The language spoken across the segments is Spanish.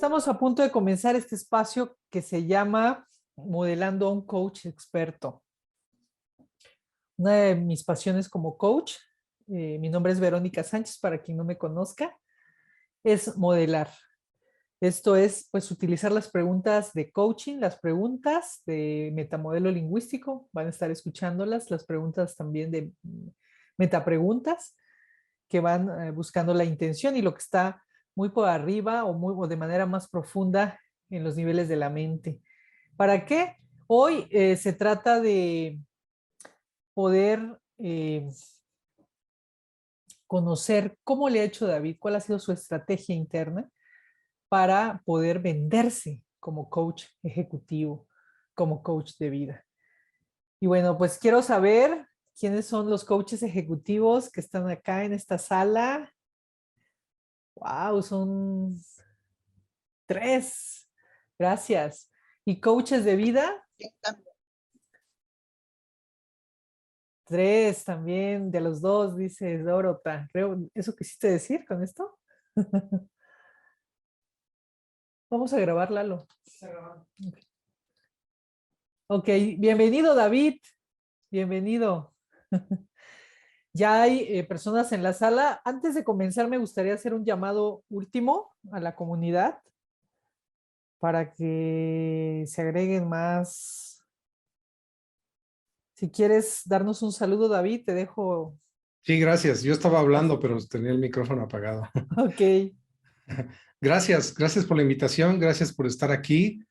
Estamos a punto de comenzar este espacio que se llama Modelando a un Coach Experto. Una de mis pasiones como coach, mi nombre es Verónica Sánchez, para quien no me conozca, es modelar. Esto es, pues, utilizar las preguntas de coaching, las preguntas de metamodelo lingüístico, van a estar escuchándolas, las preguntas también de metapreguntas, que van buscando la intención y lo que está muy por arriba o de manera más profunda en los niveles de la mente. ¿Para qué? Hoy se trata de poder conocer cómo le ha hecho David, cuál ha sido su estrategia interna para poder venderse como coach ejecutivo, como coach de vida. Y bueno, pues quiero saber quiénes son los coaches ejecutivos que están acá en esta sala. Wow, son 3. Gracias. ¿Y coaches de vida? 3 también, de los 2, dice Dorota. Creo, ¿eso quisiste decir con esto? Vamos a grabar, Lalo. Ok, bienvenido, David. Bienvenido. Ya hay personas en la sala. Antes de comenzar, me gustaría hacer un llamado último a la comunidad para que se agreguen más. Si quieres darnos un saludo, David, te dejo. Sí, gracias. Yo estaba hablando, pero tenía el micrófono apagado. Ok. Gracias por la invitación, gracias por estar aquí.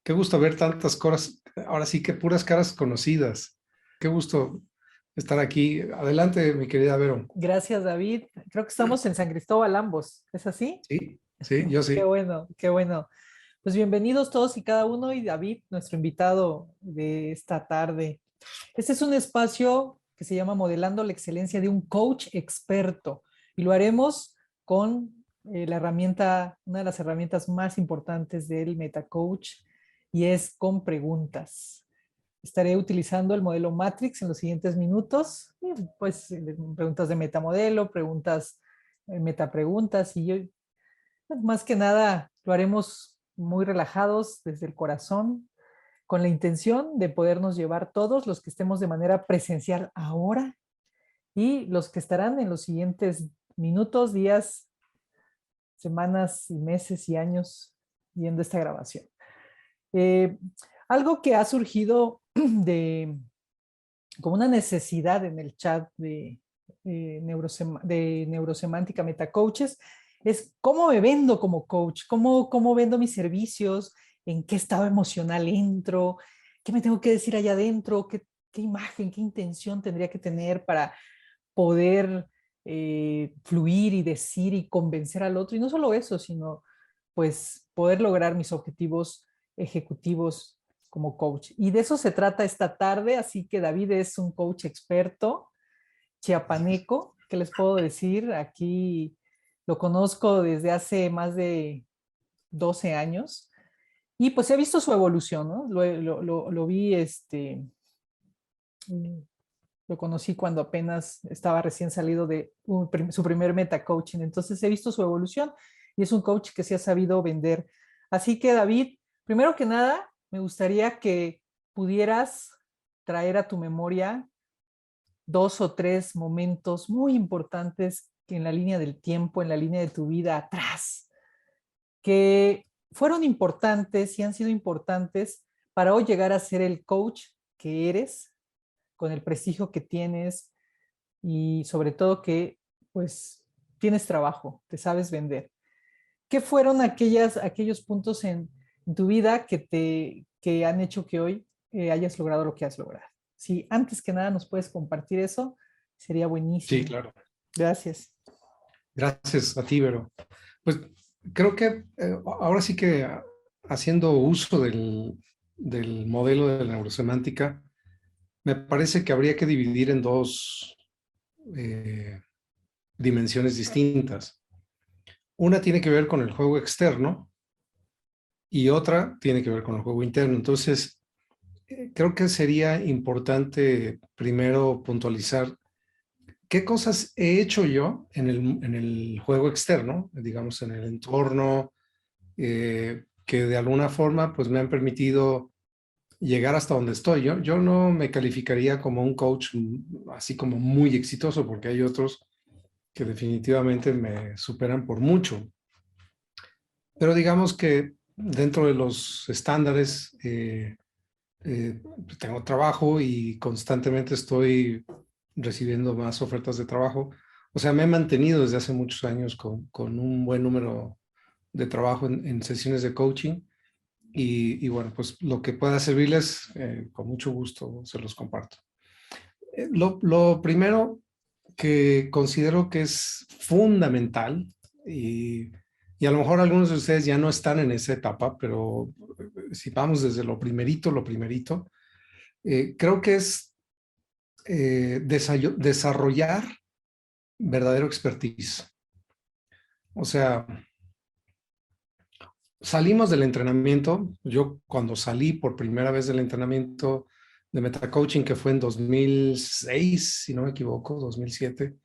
Qué gusto ver tantas cosas, ahora sí que puras caras conocidas. Qué gusto estar aquí. Adelante, mi querida Vero. Gracias, David. Creo que estamos en San Cristóbal ambos. ¿Es así? Sí, sí, yo Qué sí. bueno, qué bueno. Pues bienvenidos todos y cada uno y David, nuestro invitado de esta tarde. Este es un espacio que se llama Modelando la excelencia de un coach experto y lo haremos con la herramienta, una de las herramientas más importantes del MetaCoach y es con preguntas. Estaré utilizando el modelo Matrix en los siguientes minutos, pues preguntas de metamodelo, preguntas, metapreguntas y yo, más que nada lo haremos muy relajados desde el corazón, con la intención de podernos llevar todos los que estemos de manera presencial ahora y los que estarán en los siguientes minutos, días, semanas y meses y años viendo esta grabación. Eh, Algo que ha surgido de como una necesidad en el chat de Neurosemántica Metacoaches es cómo me vendo como coach, cómo vendo mis servicios, en qué estado emocional entro, qué me tengo que decir allá adentro, qué imagen, qué intención tendría que tener para poder fluir y decir y convencer al otro. Y no solo eso, sino pues poder lograr mis objetivos ejecutivos como coach. Y de eso se trata esta tarde, así que David es un coach experto, chiapaneco, ¿qué les puedo decir? Aquí lo conozco desde hace más de 12 años y pues he visto su evolución, ¿no? Lo vi, lo conocí cuando apenas estaba recién salido de su primer meta coaching, entonces he visto su evolución y es un coach que se ha sabido vender. Así que David, primero que nada, me gustaría que pudieras traer a tu memoria 2 o 3 momentos muy importantes en la línea del tiempo, en la línea de tu vida atrás, que fueron importantes y han sido importantes para hoy llegar a ser el coach que eres, con el prestigio que tienes y sobre todo que pues tienes trabajo, te sabes vender. ¿Qué fueron aquellos puntos en tu vida que han hecho que hoy hayas logrado lo que has logrado? Si antes que nada nos puedes compartir eso, sería Sí, buenísimo. claro. Gracias. Gracias a ti, Vero. Pues creo que ahora sí que haciendo uso del modelo de la neurosemántica, me parece que habría que dividir en dos dimensiones distintas. Una tiene que ver con el juego externo y otra tiene que ver con el juego interno. Entonces, creo que sería importante primero puntualizar qué cosas he hecho yo en el juego externo, digamos, en el entorno, que de alguna forma pues me han permitido llegar hasta donde estoy. Yo no me calificaría como un coach así como muy exitoso, porque hay otros que definitivamente me superan por mucho. Pero digamos que dentro de los estándares tengo trabajo y constantemente estoy recibiendo más ofertas de trabajo. O sea, me he mantenido desde hace muchos años con un buen número de trabajo en sesiones de coaching y bueno, pues lo que pueda servirles, con mucho gusto se los comparto. Lo primero que considero que es fundamental y a lo mejor algunos de ustedes ya no están en esa etapa, pero si vamos desde lo primerito, creo que es desarrollar verdadero expertise. O sea, salimos del entrenamiento. Yo cuando salí por primera vez del entrenamiento de metacoaching, que fue en 2006, si no me equivoco, 2007,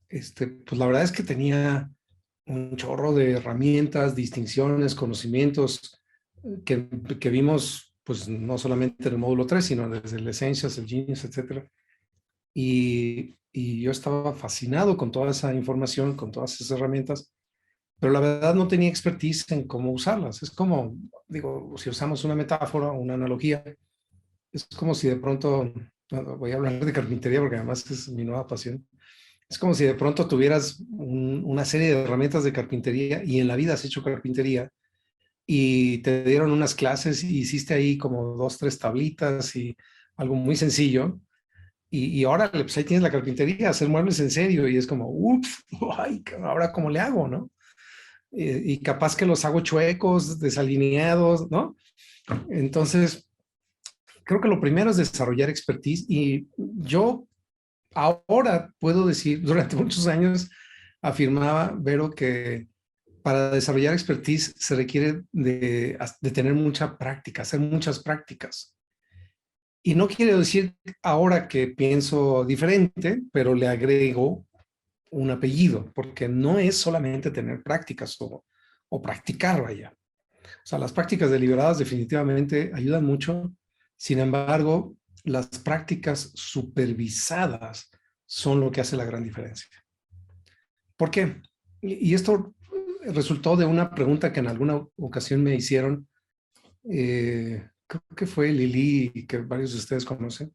pues la verdad es que tenía un chorro de herramientas, distinciones, conocimientos que vimos, pues no solamente en el módulo 3, sino desde el Essentials, el Genius, etcétera. Y yo estaba fascinado con toda esa información, con todas esas herramientas, pero la verdad no tenía expertise en cómo usarlas. Es como, digo, si usamos una metáfora, una analogía, es como si de pronto, bueno, voy a hablar de carpintería porque además es mi nueva pasión. Es como si de pronto tuvieras una serie de herramientas de carpintería y en la vida has hecho carpintería y te dieron unas clases y hiciste ahí como 2, 3 tablitas y algo muy sencillo. Y ahora pues ahí tienes la carpintería, hacer muebles en serio y es como, ups, ay, ahora cómo le hago, ¿no? Y capaz que los hago chuecos, desalineados, ¿no? Entonces, creo que lo primero es desarrollar expertise y yo ahora puedo decir, durante muchos años afirmaba, Vero, que para desarrollar expertise se requiere de tener mucha práctica, hacer muchas prácticas. Y no quiero decir ahora que pienso diferente, pero le agrego un apellido, porque no es solamente tener prácticas o practicar, vaya. O sea, las prácticas deliberadas definitivamente ayudan mucho. Sin embargo, las prácticas supervisadas son lo que hace la gran diferencia. ¿Por qué? Y esto resultó de una pregunta que en alguna ocasión me hicieron, creo que fue Lili, que varios de ustedes conocen,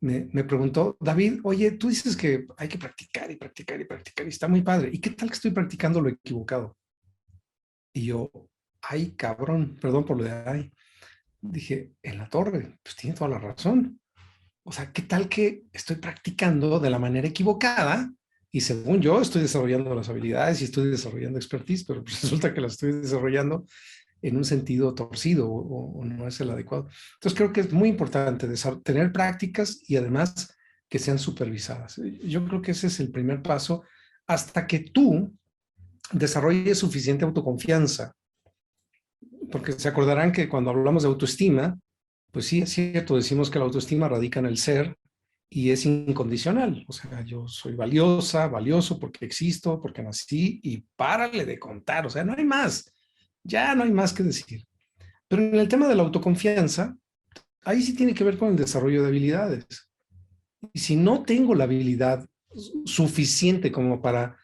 me preguntó, David, oye, tú dices que hay que practicar y practicar y practicar y está muy padre. ¿Y qué tal que estoy practicando lo equivocado? Y yo, ay, cabrón, perdón por lo de ay. Dije, en la torre, pues tiene toda la razón. O sea, ¿qué tal que estoy practicando de la manera equivocada? Y según yo estoy desarrollando las habilidades y estoy desarrollando expertise, pero pues resulta que las estoy desarrollando en un sentido torcido o no es el adecuado. Entonces creo que es muy importante tener prácticas y además que sean supervisadas. Yo creo que ese es el primer paso hasta que tú desarrolles suficiente autoconfianza, porque se acordarán que cuando hablamos de autoestima, pues sí, es cierto, decimos que la autoestima radica en el ser y es incondicional. O sea, yo soy valiosa, valioso porque existo, porque nací y párale de contar. O sea, no hay más. Ya no hay más que decir. Pero en el tema de la autoconfianza, ahí sí tiene que ver con el desarrollo de habilidades. Y si no tengo la habilidad suficiente como para,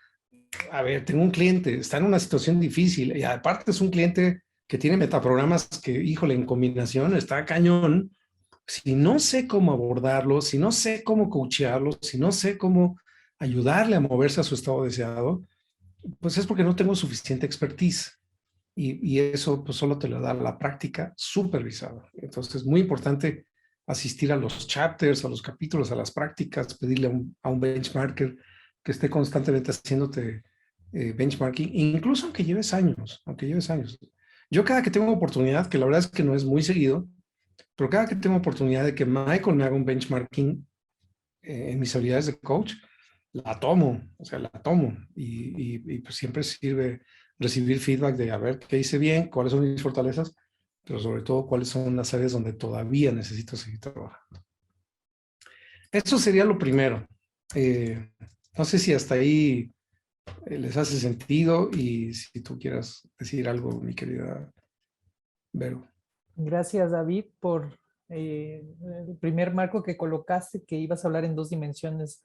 a ver, tengo un cliente, está en una situación difícil y aparte es un cliente que tiene metaprogramas que, híjole, en combinación está cañón. Si no sé cómo abordarlo, si no sé cómo coachearlo, si no sé cómo ayudarle a moverse a su estado deseado, pues es porque no tengo suficiente expertise. Y eso pues solo te lo da la práctica supervisada. Entonces es muy importante asistir a los chapters, a los capítulos, a las prácticas, pedirle a un benchmarker que esté constantemente haciéndote benchmarking, incluso aunque lleves años, aunque lleves años. Yo cada que tengo oportunidad, que la verdad es que no es muy seguido, pero cada que tengo oportunidad de que Michael me haga un benchmarking en mis habilidades de coach, la tomo, o sea, la tomo y pues siempre sirve recibir feedback de a ver qué hice bien, cuáles son mis fortalezas, pero sobre todo cuáles son las áreas donde todavía necesito seguir trabajando. Eso sería lo primero. No sé si hasta ahí les hace sentido y si tú quieras decir algo, mi querida Vero. Gracias, David, por el primer marco que colocaste, que ibas a hablar en dos dimensiones,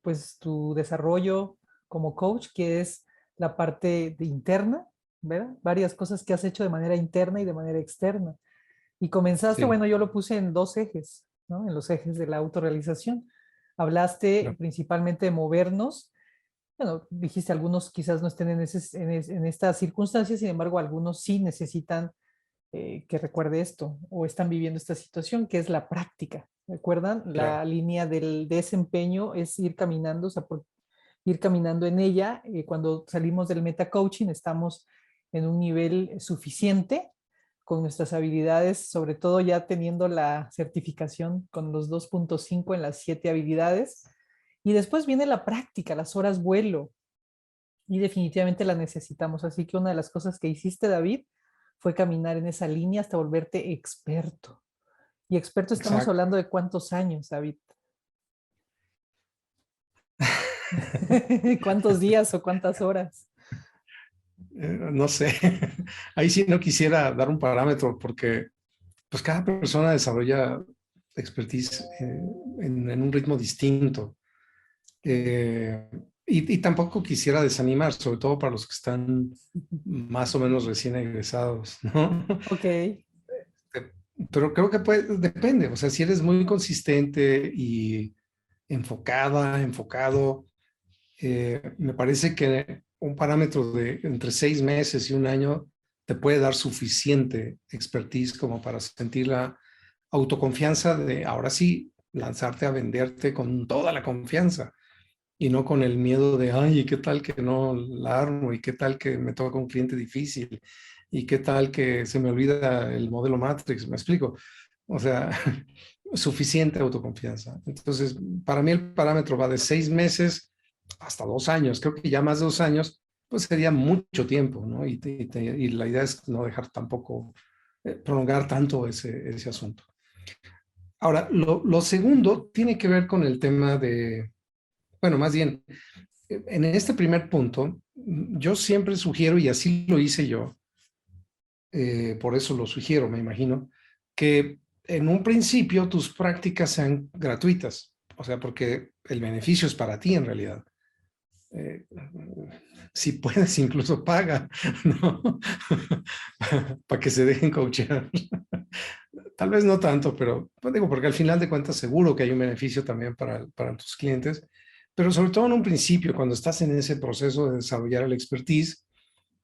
pues tu desarrollo como coach, que es la parte interna, ¿verdad? Varias cosas que has hecho de manera interna y de manera externa. Y comenzaste, Sí, bueno, yo lo puse en dos ejes, ¿no? En los ejes de la autorrealización. Hablaste claro, principalmente de movernos. Bueno, dijiste algunos quizás no estén en estas circunstancias, sin embargo, algunos sí necesitan que recuerde esto o están viviendo esta situación, que es la práctica. ¿Recuerdan? claro, La línea del desempeño es ir caminando, o sea, ir caminando en ella. Cuando salimos del meta coaching, estamos en un nivel suficiente con nuestras habilidades, sobre todo ya teniendo la certificación con los 2.5 en las 7 habilidades. Y después viene la práctica, las horas vuelo, y definitivamente la necesitamos. Así que una de las cosas que hiciste, David, fue caminar en esa línea hasta volverte experto. Y experto estamos exacto. hablando de cuántos años, David. ¿Cuántos días o cuántas horas? No sé, ahí sí no quisiera dar un parámetro porque pues cada persona desarrolla expertise en un ritmo distinto. Eh, y tampoco quisiera desanimar, sobre todo para los que están más o menos recién egresados, ¿no? Ok, Pero creo que depende, o sea, si eres muy consistente y enfocado, me parece que un parámetro de entre 6 meses y un año te puede dar suficiente expertise como para sentir la autoconfianza de ahora sí lanzarte a venderte con toda la confianza y no con el miedo de, ay, ¿qué tal que no la armo? ¿Y qué tal que me toca un cliente difícil? ¿Y qué tal que se me olvida el modelo Matrix? ¿Me explico? O sea, suficiente autoconfianza. Entonces, para mí el parámetro va de 6 meses hasta 2 años. Creo que ya más de 2 años, pues sería mucho tiempo, ¿no? Y la idea es no dejar tampoco, prolongar tanto ese asunto. Ahora, lo segundo tiene que ver con el tema de, bueno, más bien, en este primer punto, yo siempre sugiero, y así lo hice yo, por eso lo sugiero, me imagino, que en un principio tus prácticas sean gratuitas, o sea, porque el beneficio es para ti en realidad. Eh, si puedes, incluso paga, ¿no? Para que se dejen coachear. Tal vez no tanto, pero pues digo, porque al final de cuentas seguro que hay un beneficio también para tus clientes, pero sobre todo en un principio, cuando estás en ese proceso de desarrollar el expertise,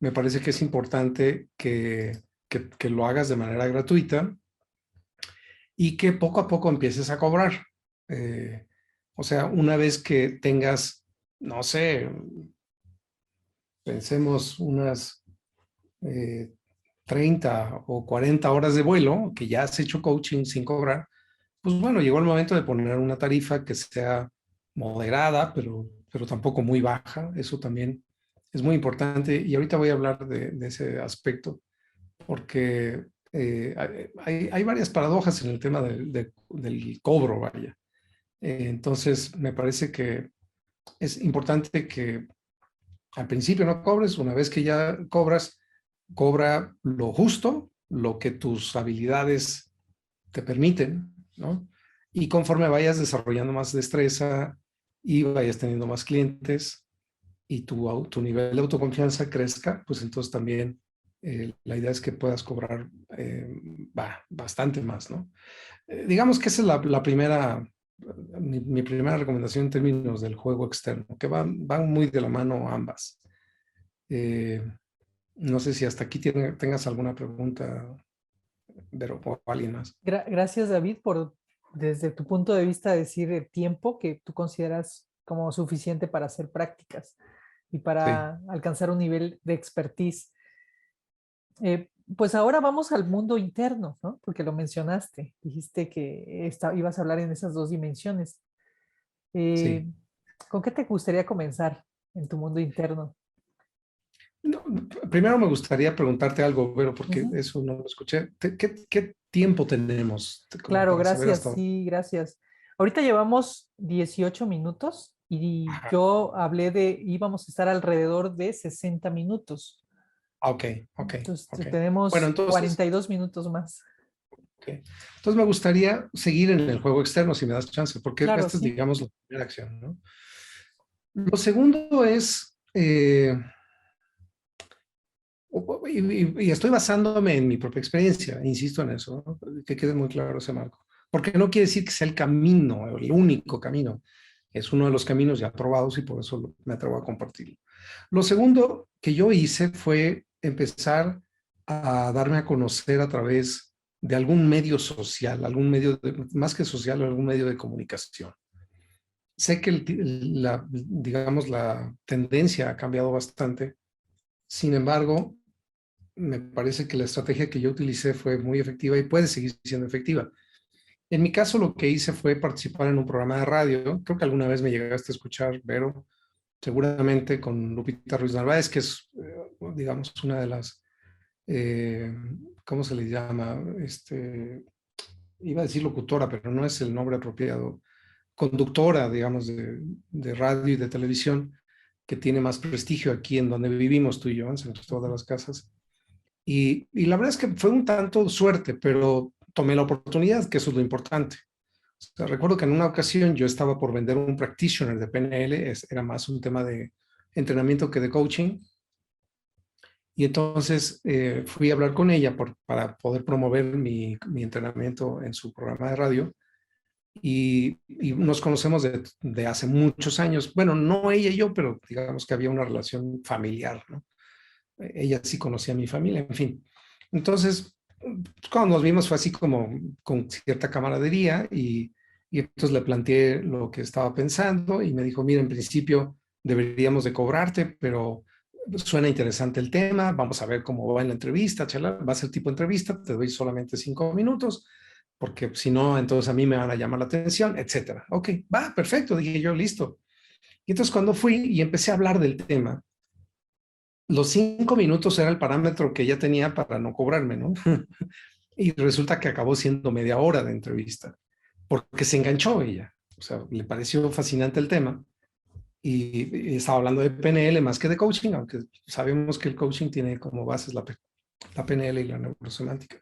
me parece que es importante que lo hagas de manera gratuita y que poco a poco empieces a cobrar. Eh, o sea, una vez que tengas, no sé, pensemos unas eh, 30 o 40 horas de vuelo, que ya has hecho coaching sin cobrar, pues bueno, llegó el momento de poner una tarifa que sea moderada, pero tampoco muy baja. Eso también es muy importante. Y ahorita voy a hablar de ese aspecto, porque hay varias paradojas en el tema del cobro, vaya. Entonces, me parece que es importante que al principio no cobres, una vez que ya cobras, cobra lo justo, lo que tus habilidades te permiten, ¿no? Y conforme vayas desarrollando más destreza y vayas teniendo más clientes y tu nivel de autoconfianza crezca, pues entonces también la idea es que puedas cobrar bastante más, ¿no? Digamos que esa es la primera, mi primera recomendación en términos del juego externo, que van muy de la mano ambas. Eh, no sé si hasta aquí tengas alguna pregunta, Vero, o alguien más. Gracias, David, por desde tu punto de vista decir el tiempo que tú consideras como suficiente para hacer prácticas y Sí, para alcanzar un nivel de expertise. Pues ahora vamos al mundo interno, ¿no? Porque lo mencionaste. Dijiste que ibas a hablar en esas dos dimensiones. Eh, sí. ¿Con qué te gustaría comenzar en tu mundo interno? No, primero me gustaría preguntarte algo, Vero, porque Ujú. eso no lo escuché. ¿Qué tiempo tenemos como Claro, para saber gracias, hasta dónde? sí, gracias. Ahorita llevamos 18 minutos y Ajá, yo hablé íbamos a estar alrededor de 60 minutos. ok, ok, Entonces ok. Bueno, tenemos entonces, 42 minutos más. ok. Entonces me gustaría seguir en el juego externo, si me das chance, porque Claro, esta es, sí. digamos, la primera acción, ¿no? Lo segundo es, y estoy basándome en mi propia experiencia, insisto en eso, ¿no? Que quede muy claro ese marco, porque no quiere decir que sea el camino, el único camino, es uno de los caminos ya probados y por eso me atrevo a compartirlo. Lo segundo que yo hice fue empezar a darme a conocer a través de algún medio social, algún medio, más que social, algún medio de comunicación. Sé que digamos, la tendencia ha cambiado bastante. Sin embargo, me parece que la estrategia que yo utilicé fue muy efectiva y puede seguir siendo efectiva. En mi caso, lo que hice fue participar en un programa de radio. Creo que alguna vez me llegaste a escuchar, Vero, seguramente con Lupita Ruiz Narváez, que es, digamos, una de las, eh, ¿cómo se le llama? Iba a decir locutora, pero no es el nombre apropiado. Conductora, digamos, de radio y de televisión, que tiene más prestigio aquí en donde vivimos tú y yo, en San Cristóbal de las Casas. Y la verdad es que fue un tanto suerte, pero tomé la oportunidad, que eso es lo importante. O sea, recuerdo que en una ocasión yo estaba por vender un practitioner de PNL, era más un tema de entrenamiento que de coaching. Y entonces fui a hablar con ella para poder promover mi entrenamiento en su programa de radio. Y nos conocemos de hace muchos años. Bueno, no ella y yo, pero digamos que había una relación familiar, ¿no? Ella sí conocía a mi familia, en fin. Entonces, cuando nos vimos fue así como con cierta camaradería y entonces le planteé lo que estaba pensando y me dijo, mira, en principio deberíamos de cobrarte, pero suena interesante el tema, vamos a ver cómo va en la entrevista, chala, va a ser tipo entrevista, te doy solamente 5 minutos, porque si no, entonces a mí me van a llamar la atención, etcétera. Ok, va, perfecto, dije yo, listo. Y entonces cuando fui y empecé a hablar del tema, los 5 minutos era el parámetro que ella tenía para no cobrarme, ¿no? Y resulta que acabó siendo media hora de entrevista, porque se enganchó ella. O sea, le pareció fascinante el tema y estaba hablando de PNL más que de coaching, aunque sabemos que el coaching tiene como bases la PNL y la neurosemántica.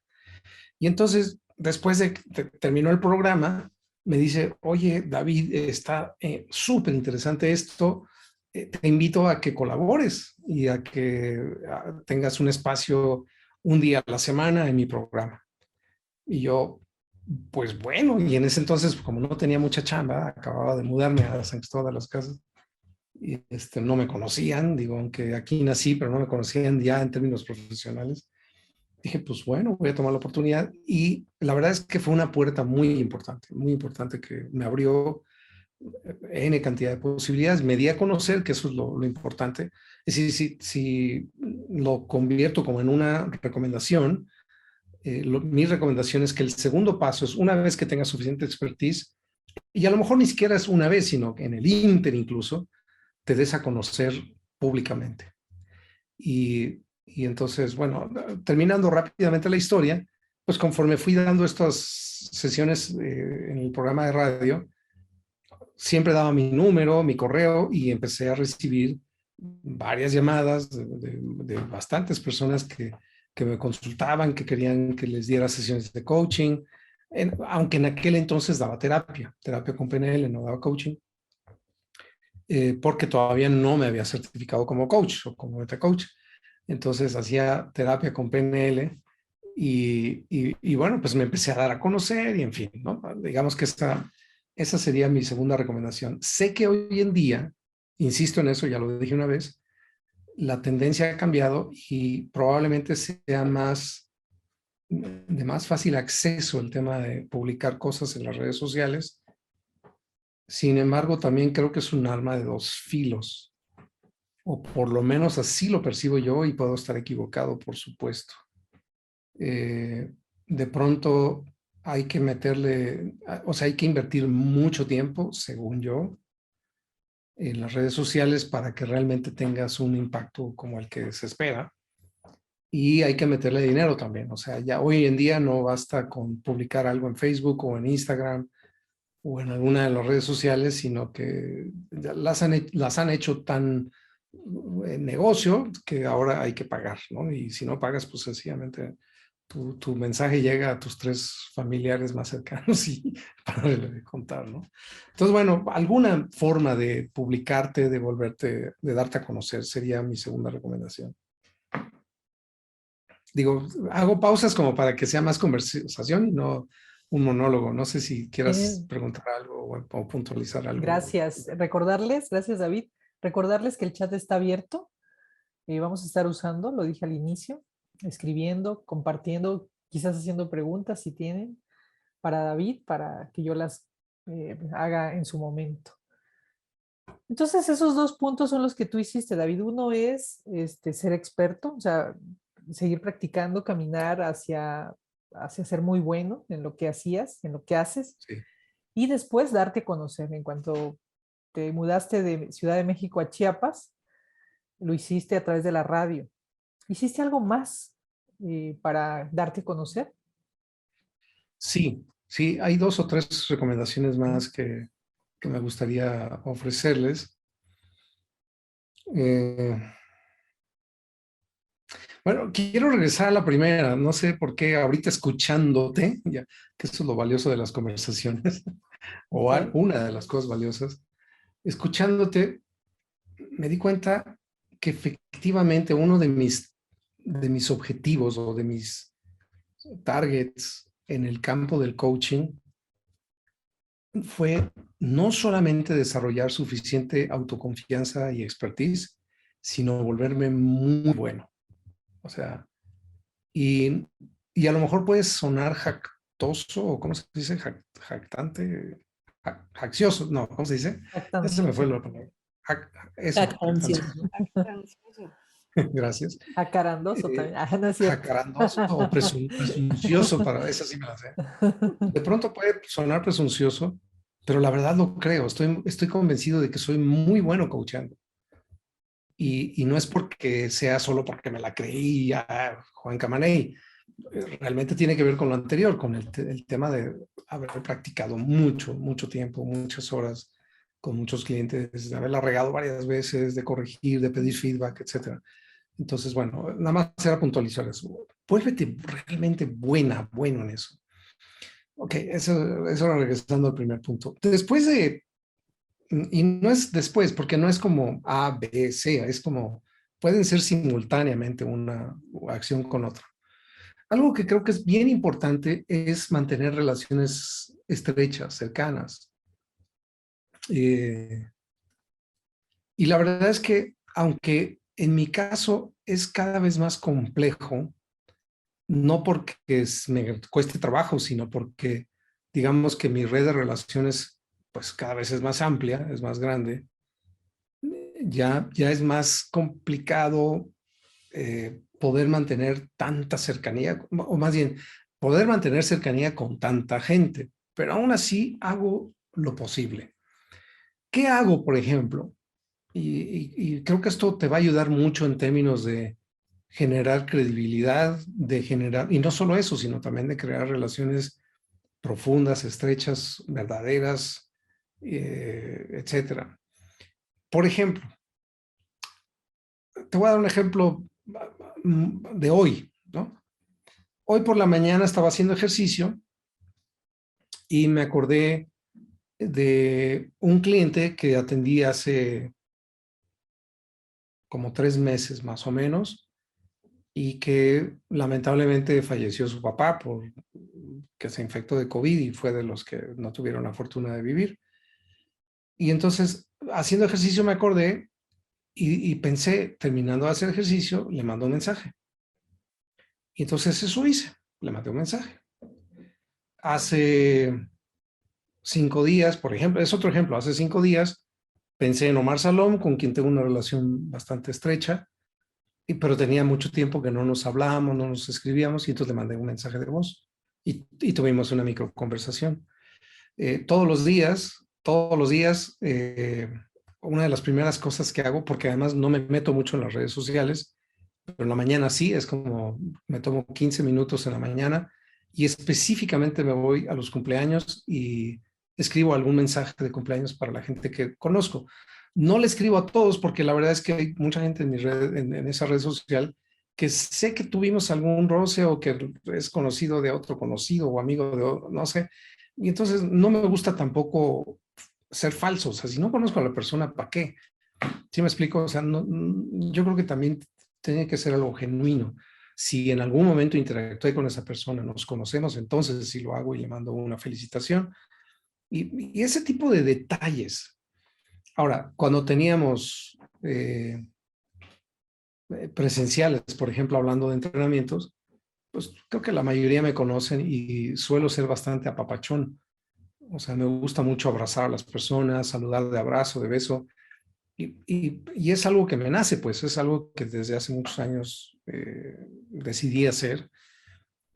Y entonces, después de que terminó el programa, me dice, oye, David, está súper interesante esto, te invito a que colabores y a que tengas un espacio un día a la semana en mi programa. Y yo, pues bueno, y en ese entonces, como no tenía mucha chamba, acababa de mudarme a San Cristóbal de las Casas, y no me conocían, digo, aunque aquí nací, pero no me conocían ya en términos profesionales. Dije, pues bueno, voy a tomar la oportunidad. Y la verdad es que fue una puerta muy importante que me abrió N cantidad de posibilidades. Me di a conocer, que eso es lo importante. Es decir, si lo convierto como en una recomendación, mi recomendación es que el segundo paso es una vez que tengas suficiente expertise, y a lo mejor ni siquiera es una vez, sino que en el Inter incluso, te des a conocer públicamente. Y entonces, bueno, terminando rápidamente la historia, pues conforme fui dando estas sesiones en el programa de radio, siempre daba mi número, mi correo y empecé a recibir varias llamadas de bastantes personas que me consultaban, que querían que les diera sesiones de coaching, aunque en aquel entonces daba terapia con PNL, no daba coaching, porque todavía no me había certificado como coach o como meta coach. Entonces hacía terapia con PNL y bueno, pues me empecé a dar a conocer y en fin, ¿no? Digamos que esa sería mi segunda recomendación. Sé que hoy en día, insisto en eso, ya lo dije una vez, la tendencia ha cambiado y probablemente sea de más fácil acceso el tema de publicar cosas en las redes sociales. Sin embargo, también creo que es un arma de dos filos, o por lo menos así lo percibo yo y puedo estar equivocado, por supuesto. De pronto hay que meterle, o sea, hay que invertir mucho tiempo, según yo, en las redes sociales para que realmente tengas un impacto como el que se espera. Y hay que meterle dinero también. O sea, ya hoy en día no basta con publicar algo en Facebook o en Instagram o en alguna de las redes sociales, sino que ya las han hecho tan negocio que ahora hay que pagar, ¿no? Y si no pagas, pues sencillamente tu mensaje llega a tus 3 familiares más cercanos y para de contar, ¿no? Entonces, bueno, alguna forma de publicarte, de darte a conocer sería mi segunda recomendación. Digo, hago pausas como para que sea más conversación y no un monólogo. No sé si quieras Bien, preguntar algo o puntualizar algo. gracias. Recordarles, gracias David, recordarles que el chat está abierto. Vamos a estar usando, lo dije al inicio, escribiendo, compartiendo, quizás haciendo preguntas si tienen para David, para que yo las haga en su momento. Entonces, esos 2 puntos son los que tú hiciste, David. Uno es ser experto, o sea, seguir practicando, caminar hacia ser muy bueno en lo que hacías, en lo que haces, Sí. y después darte a conocer. En cuanto te mudaste de Ciudad de México a Chiapas, lo hiciste a través de la radio. ¿Hiciste algo más para darte a conocer? Sí, sí, hay 2 o 3 recomendaciones más que me gustaría ofrecerles. Eh, bueno, quiero regresar a la primera. No sé por qué ahorita escuchándote, ya que eso es lo valioso de las conversaciones, o Ok. una de las cosas valiosas. Escuchándote, me di cuenta que efectivamente uno de mis objetivos o de mis targets en el campo del coaching fue no solamente desarrollar suficiente autoconfianza y expertise, sino volverme muy bueno. O sea, y, y a lo mejor puede sonar jactoso, o ¿cómo se dice? Jactante, jaccioso, no, ¿cómo se dice? Ya se me fue Jactancioso. la palabra. Eso, Jactancioso. jactancioso. Gracias. Jacarandoso también. Ah, no es cierto. Jacarandoso o presuncioso, para eso sí me la sé. De pronto puede sonar presuncioso, pero la verdad lo creo. Estoy convencido de que soy muy bueno coachando. Y no es porque sea solo porque me la creí a Juan Camaney. Realmente tiene que ver con lo anterior, con el tema de haber practicado mucho, mucho tiempo, muchas horas con muchos clientes, de haberla regado varias veces, de corregir, de pedir feedback, etcétera. Entonces, bueno, nada más era puntualizar eso. Vuélvete realmente bueno en eso. Ok, eso era regresando al primer punto. Después de, y no es después, porque no es como A, B, C, es como, pueden ser simultáneamente una acción con otra. Algo que creo que es bien importante es mantener relaciones estrechas, cercanas. Eh, y la verdad es que, aunque en mi caso es cada vez más complejo, no porque me cueste trabajo, sino porque digamos que mi red de relaciones pues cada vez es más amplia, es más grande, ya es más complicado poder mantener tanta cercanía, o más bien, poder mantener cercanía con tanta gente, pero aún así hago lo posible. ¿Qué hago, por ejemplo? Y creo que esto te va a ayudar mucho en términos de generar credibilidad, de generar, y no solo eso, sino también de crear relaciones profundas, estrechas, verdaderas, etcétera. Por ejemplo, te voy a dar un ejemplo de hoy, ¿no? Hoy por la mañana estaba haciendo ejercicio y me acordé de un cliente que atendí hace como 3 meses más o menos y que lamentablemente falleció su papá por que se infectó de COVID y fue de los que no tuvieron la fortuna de vivir. Y entonces, haciendo ejercicio me acordé y pensé, terminando de hacer ejercicio, le mando un mensaje. Y entonces eso hice, le mandé un mensaje. Hace 5 días, por ejemplo, es otro ejemplo, hace 5 días pensé en Omar Salom, con quien tengo una relación bastante estrecha, pero tenía mucho tiempo que no nos hablábamos, no nos escribíamos, y entonces le mandé un mensaje de voz y tuvimos una micro conversación. Todos los días, una de las primeras cosas que hago, porque además no me meto mucho en las redes sociales, pero en la mañana sí, es como me tomo 15 minutos en la mañana y específicamente me voy a los cumpleaños y escribo algún mensaje de cumpleaños para la gente que conozco. No le escribo a todos porque la verdad es que hay mucha gente en, mi red, en esa red social que sé que tuvimos algún roce o que es conocido de otro conocido o amigo de otro, no sé. Y entonces no me gusta tampoco ser falso. O sea, si no conozco a la persona, ¿para qué? ¿Sí me explico? O sea, no, yo creo que también tiene que ser algo genuino. Si en algún momento interactué con esa persona, nos conocemos, entonces sí lo hago y le mando una felicitación. Y ese tipo de detalles. Ahora, cuando teníamos presenciales, por ejemplo, hablando de entrenamientos, pues creo que la mayoría me conocen y suelo ser bastante apapachón. O sea, me gusta mucho abrazar a las personas, saludar de abrazo, de beso. Y es algo que me nace, pues es algo que desde hace muchos años decidí hacer.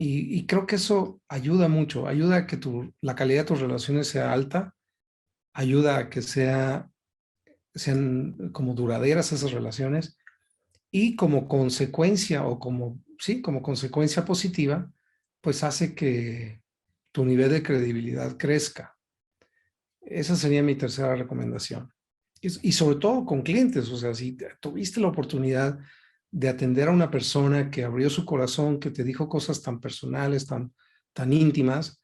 Y creo que eso ayuda mucho, ayuda a que la calidad de tus relaciones sea alta, ayuda a que sean como duraderas esas relaciones y como consecuencia o como, sí, como consecuencia positiva, pues hace que tu nivel de credibilidad crezca. Esa sería mi tercera recomendación. Y sobre todo con clientes, o sea, si tuviste la oportunidad de atender a una persona que abrió su corazón, que te dijo cosas tan personales, tan íntimas,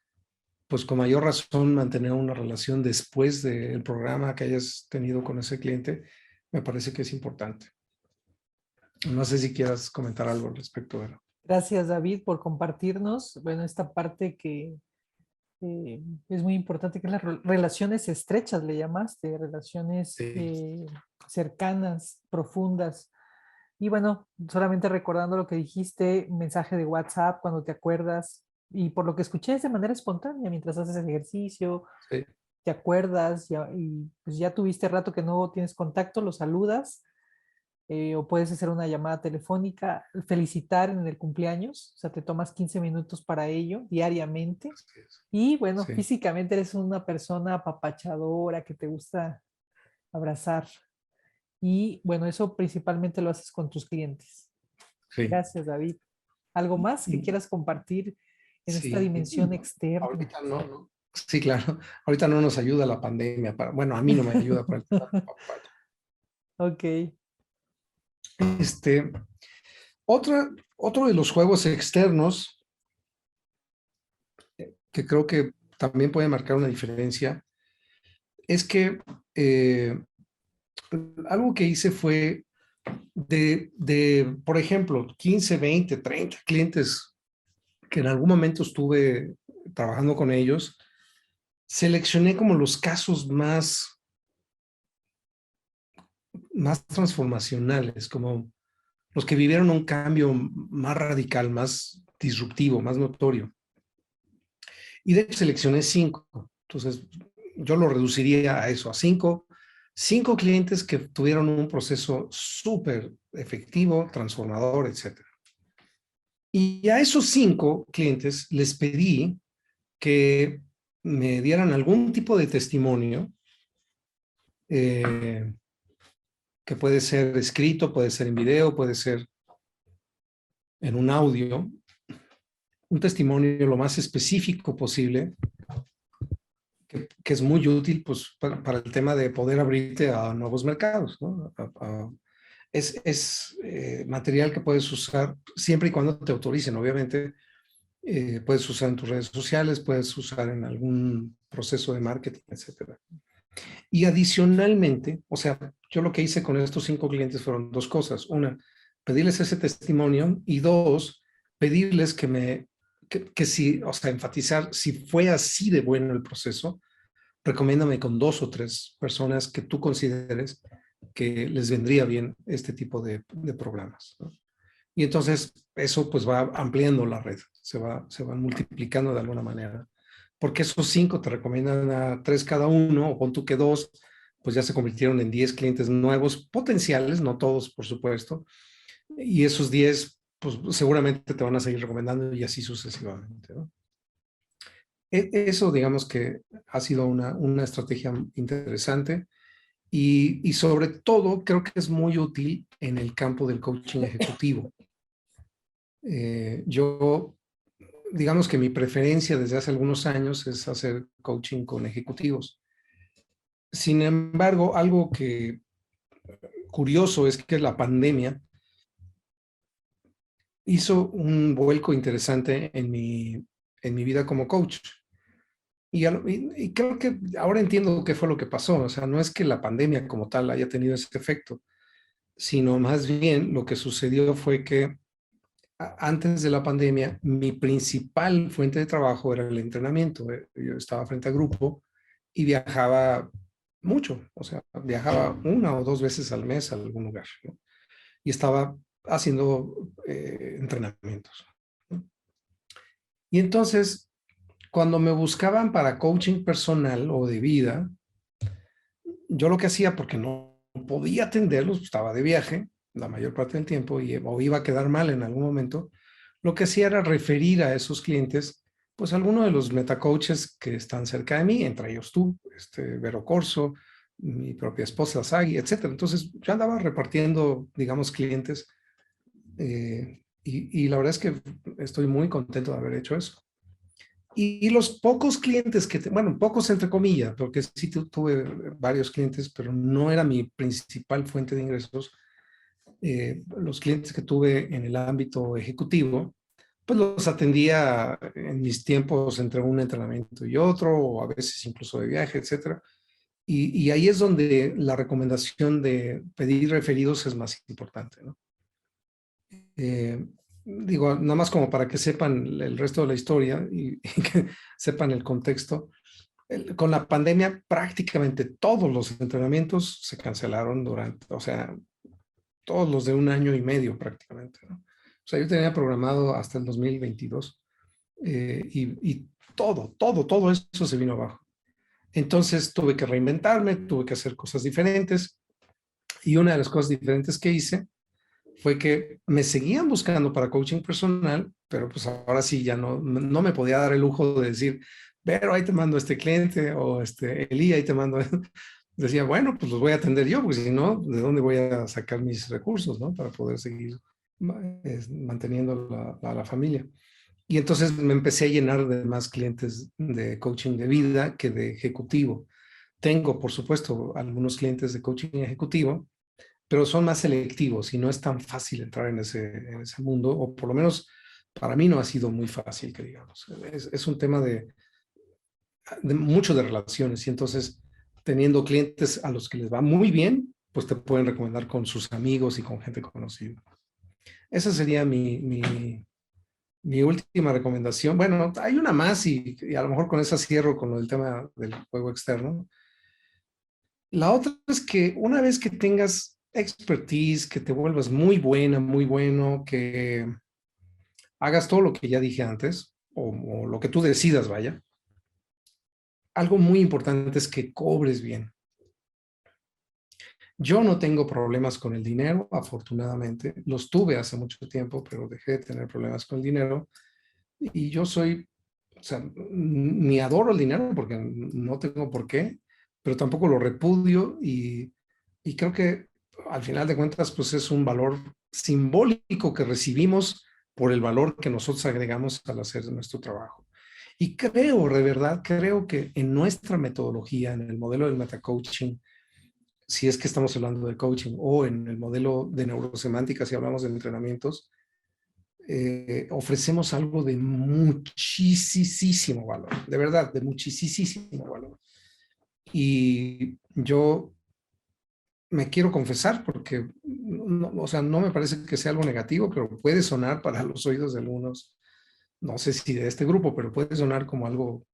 pues con mayor razón mantener una relación después del programa que hayas tenido con ese cliente, me parece que es importante. No sé si quieras comentar algo al respecto de Gracias, David, por compartirnos, bueno, esta parte que es muy importante, que es las relaciones estrechas, le llamaste, relaciones sí, cercanas, profundas. Y bueno, solamente recordando lo que dijiste, mensaje de WhatsApp cuando te acuerdas, y por lo que escuché es de manera espontánea, mientras haces el ejercicio, sí, te acuerdas y pues ya tuviste rato que no tienes contacto, lo saludas, o puedes hacer una llamada telefónica, felicitar en el cumpleaños, o sea, te tomas 15 minutos para ello diariamente. Y bueno, sí, físicamente eres una persona apapachadora que te gusta abrazar. Y bueno, eso principalmente lo haces con tus clientes. sí, Gracias, David. ¿Algo más que quieras compartir en esta sí. dimensión externa? Ahorita no, no. Sí, claro. Ahorita no nos ayuda la pandemia. Bueno, a mí no me ayuda para el tema del papá. Ok. Este, otro de los juegos externos que creo que también puede marcar una diferencia es que algo que hice fue por ejemplo, 15, 20, 30 clientes que en algún momento estuve trabajando con ellos, seleccioné como los casos más transformacionales, como los que vivieron un cambio más radical, más disruptivo, más notorio. Y de hecho seleccioné 5. Entonces, yo lo reduciría a eso, a 5 clientes que tuvieron un proceso súper efectivo, transformador, etcétera. Y a esos 5 clientes les pedí que me dieran algún tipo de testimonio, eh, que puede ser escrito, puede ser en video, puede ser en un audio, un testimonio lo más específico posible, que es muy útil pues, para el tema de poder abrirte a nuevos mercados, ¿no? Es material que puedes usar siempre y cuando te autoricen, obviamente. Puedes usar en tus redes sociales, puedes usar en algún proceso de marketing, etcétera. Y adicionalmente, o sea, yo lo que hice con estos 5 clientes fueron 2 cosas. Una, pedirles ese testimonio y 2, pedirles que si, o sea, enfatizar si fue así de bueno el proceso, recomiéndame con 2 o 3 personas que tú consideres que les vendría bien este tipo de programas, ¿no? Y entonces eso pues va ampliando la red, se va multiplicando de alguna manera. Porque esos 5 te recomiendan a 3 cada uno, o pon tú que 2, pues ya se convirtieron en 10 clientes nuevos potenciales, no todos, por supuesto. Y esos 10, pues seguramente te van a seguir recomendando y así sucesivamente, ¿no? Eso, digamos que ha sido una estrategia interesante y sobre todo creo que es muy útil en el campo del coaching ejecutivo. Yo digamos que mi preferencia desde hace algunos años es hacer coaching con ejecutivos. Sin embargo, algo que curioso es que la pandemia hizo un vuelco interesante en mi vida como coach. Y creo que ahora entiendo qué fue lo que pasó. O sea, no es que la pandemia como tal haya tenido ese efecto, sino más bien lo que sucedió fue que antes de la pandemia, mi principal fuente de trabajo era el entrenamiento. Yo estaba frente a grupo y viajaba mucho. O sea, viajaba 1 o 2 veces al mes a algún lugar, ¿no? Y estaba haciendo entrenamientos, ¿no? Y entonces, cuando me buscaban para coaching personal o de vida, yo lo que hacía, porque no podía atenderlos, estaba de viaje la mayor parte del tiempo o iba a quedar mal en algún momento, lo que hacía era referir a esos clientes, pues a alguno de los metacoaches que están cerca de mí, entre ellos tú, Vero Corso, mi propia esposa Sagi, etcétera. Entonces yo andaba repartiendo, digamos, clientes y la verdad es que estoy muy contento de haber hecho eso. Y los pocos clientes bueno, pocos entre comillas, porque sí tuve varios clientes, pero no era mi principal fuente de ingresos. Los clientes que tuve en el ámbito ejecutivo, pues los atendía en mis tiempos entre un entrenamiento y otro, o a veces incluso de viaje, etcétera. Y ahí es donde la recomendación de pedir referidos es más importante, ¿no? Digo, nada más como para que sepan el resto de la historia y que sepan el contexto. Con la pandemia prácticamente todos los entrenamientos se cancelaron o sea, todos los de 1 año y medio prácticamente, ¿no? O sea, yo tenía programado hasta el 2022 y todo eso se vino abajo. Entonces tuve que reinventarme, tuve que hacer cosas diferentes y una de las cosas diferentes que hice fue que me seguían buscando para coaching personal, pero pues ahora sí ya no me podía dar el lujo de decir, pero ahí te mando este cliente o Elí, ahí te mando. Decía, bueno, pues los voy a atender yo, porque si no, ¿de dónde voy a sacar mis recursos, ¿no? Para poder seguir manteniendo la familia. Y entonces me empecé a llenar de más clientes de coaching de vida que de ejecutivo. Tengo, por supuesto, algunos clientes de coaching ejecutivo, pero son más selectivos y no es tan fácil entrar en ese mundo, o por lo menos para mí no ha sido muy fácil, que digamos. Es un tema mucho de relaciones y entonces teniendo clientes a los que les va muy bien, pues te pueden recomendar con sus amigos y con gente conocida. Esa sería mi última recomendación. Bueno, hay una más y a lo mejor con esa cierro con el tema del juego externo. La otra es que una vez que tengas expertise, que te vuelvas muy buena, muy bueno, que hagas todo lo que ya dije antes, o lo que tú decidas, vaya, algo muy importante es que cobres bien. Yo no tengo problemas con el dinero, afortunadamente. Los tuve hace mucho tiempo, pero dejé de tener problemas con el dinero. Y yo soy, o sea, ni adoro el dinero porque no tengo por qué, pero tampoco lo repudio y creo que al final de cuentas, pues es un valor simbólico que recibimos por el valor que nosotros agregamos al hacer nuestro trabajo. Y creo, de verdad, creo que en nuestra metodología, en el modelo del metacoaching, si es que estamos hablando de coaching, o en el modelo de neurosemántica, si hablamos de entrenamientos, ofrecemos algo de muchísimo valor, de verdad, de muchísimo valor. Y yo me quiero confesar porque, no, o sea, no me parece que sea algo negativo, pero puede sonar para los oídos de algunos, no sé si de este grupo, pero puede sonar como algo,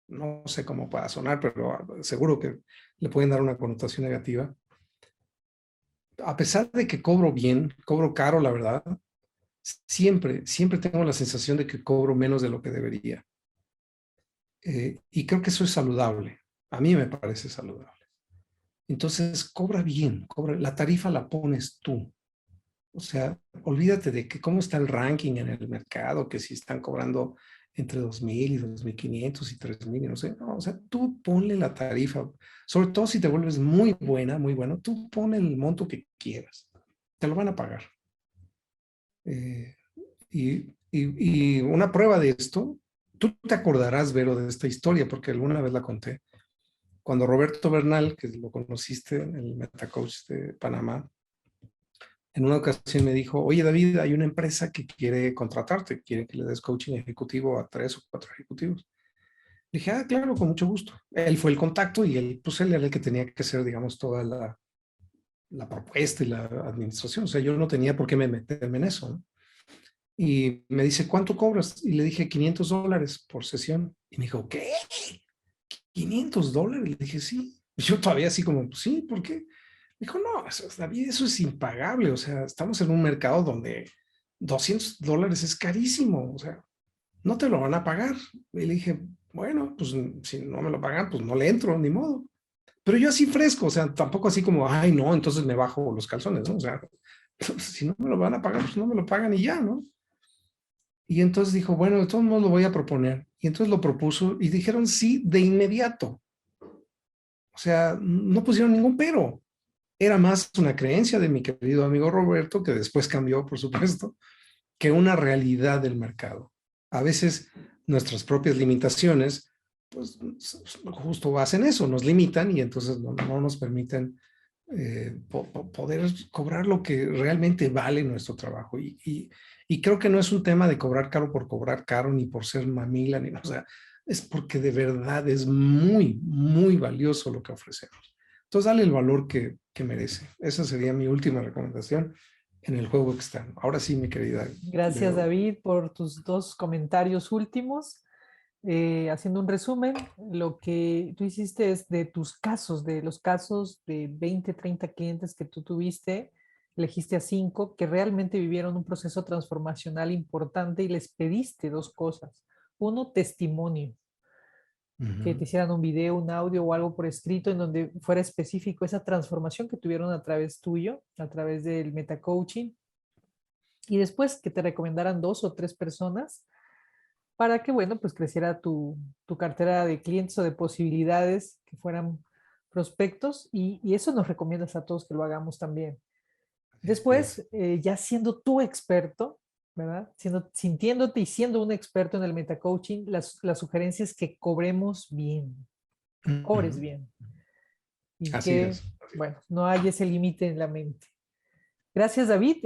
no sé cómo pueda sonar, pero seguro que le pueden dar una connotación negativa. A pesar de que cobro bien, cobro caro, la verdad, siempre tengo la sensación de que cobro menos de lo que debería. Y creo que eso es saludable. A mí me parece saludable. Entonces, cobra bien, la tarifa la pones tú. O sea, olvídate de que cómo está el ranking en el mercado, que si están cobrando entre 2,000 y 2,500 y 3,000, no sé. No, o sea, tú ponle la tarifa. Sobre todo si te vuelves muy buena, muy bueno, tú pon el monto que quieras. Te lo van a pagar. Y Y una prueba de esto, tú te acordarás, Vero, de esta historia, porque alguna vez la conté. Cuando Roberto Bernal, que lo conociste, el metacoach de Panamá, en una ocasión me dijo, oye David, hay una empresa que quiere contratarte, quiere que le des coaching ejecutivo a 3 o 4 ejecutivos. Dije, ah, claro, con mucho gusto. Él fue el contacto y él, pues él era el que tenía que hacer, digamos, toda la propuesta y la administración. O sea, yo no tenía por qué meterme en eso, ¿no? Y me dice, ¿cuánto cobras? Y le dije, $500 por sesión. Y me dijo, ¿qué? $500. Le dije, sí. Y yo todavía así como, pues sí, ¿por qué? Me dijo, no, David, eso es impagable. O sea, estamos en un mercado donde $200 es carísimo. O sea, no te lo van a pagar. Y le dije, bueno, pues si no me lo pagan, pues no le entro, ni modo. Pero yo así fresco, o sea, tampoco así como, ay, no, entonces me bajo los calzones, ¿no? O sea, si no me lo van a pagar, pues no me lo pagan y ya, ¿no? Y entonces dijo, bueno, de todos modos lo voy a proponer. Y entonces lo propuso y dijeron sí de inmediato. O sea, no pusieron ningún pero. Era más una creencia de mi querido amigo Roberto, que después cambió, por supuesto, que una realidad del mercado. A veces nuestras propias limitaciones, pues justo hacen eso, nos limitan y entonces no nos permiten poder cobrar lo que realmente vale nuestro trabajo. Y creo que no es un tema de cobrar caro por cobrar caro, ni por ser mamila, ni, o sea, es porque de verdad es muy, muy valioso lo que ofrecemos. Entonces, dale el valor que merece. Esa sería mi última recomendación en el juego externo. Ahora sí, mi querida Gracias, Vero. David, por tus dos comentarios últimos. Haciendo un resumen, lo que tú hiciste es de tus casos, de los casos de 20, 30 clientes que tú tuviste, elegiste a 5 que realmente vivieron un proceso transformacional importante y les pediste dos cosas. Uno, testimonio, que te hicieran un video, un audio o algo por escrito en donde fuera específico esa transformación que tuvieron a través tuyo, a través del metacoaching. Y después que te recomendaran 2 o 3 personas para que, bueno, pues creciera tu cartera de clientes o de posibilidades que fueran prospectos y eso nos recomiendas a todos que lo hagamos también. Es. Después, ya siendo tú experto, ¿verdad? Sintiéndote y siendo un experto en el metacoaching, la sugerencia es que cobremos bien, que cobres bien y Así que, es. Así bueno, no hay ese límite en la mente. Gracias, David.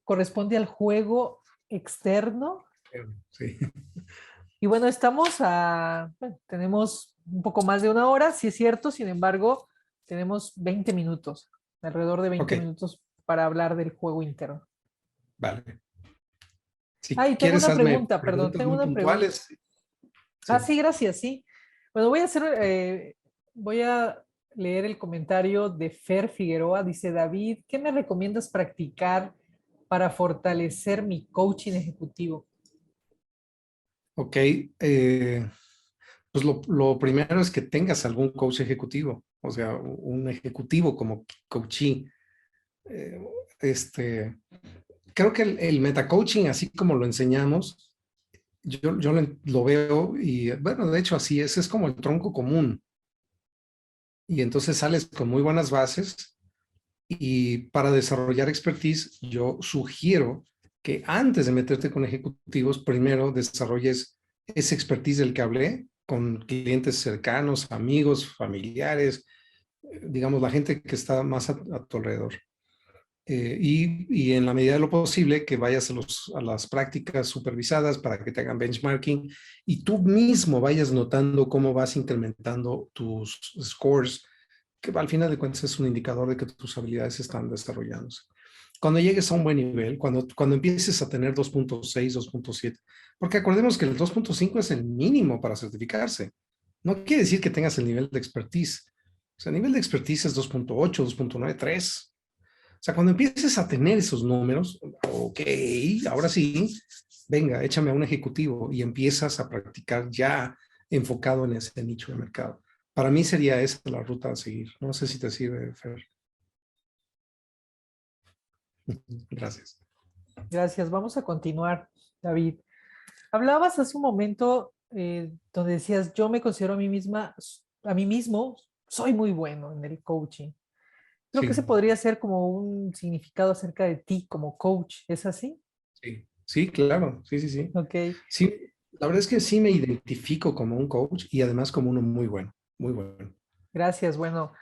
Corresponde al juego externo. es. Sí. Y bueno, bueno, tenemos un poco más de una hora, sí es cierto, sin embargo, tenemos 20 minutos, alrededor de Ok, 20 minutos para hablar del juego interno. vale. Si Y tengo quieres, una hazme pregunta, perdón, preguntas tengo muy una pregunta. puntuales. Sí. Sí, gracias, sí. Bueno, voy a leer el comentario de Fer Figueroa. Dice, David, ¿qué me recomiendas practicar para fortalecer mi coaching ejecutivo? Ok, pues lo primero es que tengas algún coach ejecutivo, o sea, un ejecutivo como coachee. Eh, este, creo que el metacoaching, así como lo enseñamos, yo lo veo y, bueno, de hecho así es como el tronco común. Y entonces sales con muy buenas bases y para desarrollar expertise, yo sugiero que antes de meterte con ejecutivos, primero desarrolles ese expertise del que hablé con clientes cercanos, amigos, familiares, digamos, la gente que está más a tu alrededor. Y en la medida de lo posible que vayas a las prácticas supervisadas para que te hagan benchmarking y tú mismo vayas notando cómo vas incrementando tus scores, que al final de cuentas es un indicador de que tus habilidades están desarrollándose. Cuando llegues a un buen nivel, cuando empieces a tener 2.6, 2.7, porque acordemos que el 2.5 es el mínimo para certificarse. No quiere decir que tengas el nivel de expertise. O sea, el nivel de expertise es 2.8, 2.9, 3. O sea, cuando empieces a tener esos números, ok, ahora sí, venga, échame a un ejecutivo y empiezas a practicar ya enfocado en ese nicho de mercado. Para mí sería esa la ruta a seguir. No sé si te sirve, Fer. Gracias. Gracias. Vamos a continuar, David. Hablabas hace un momento donde decías, yo me considero a mí mismo, soy muy bueno en el coaching. Creo que ese Sí, podría ser como un significado acerca de ti como coach. ¿Es así? sí. Sí, claro, sí, sí, sí. Ok, Sí, la verdad es que sí me identifico como un coach y además como uno muy bueno, muy bueno. gracias. Bueno,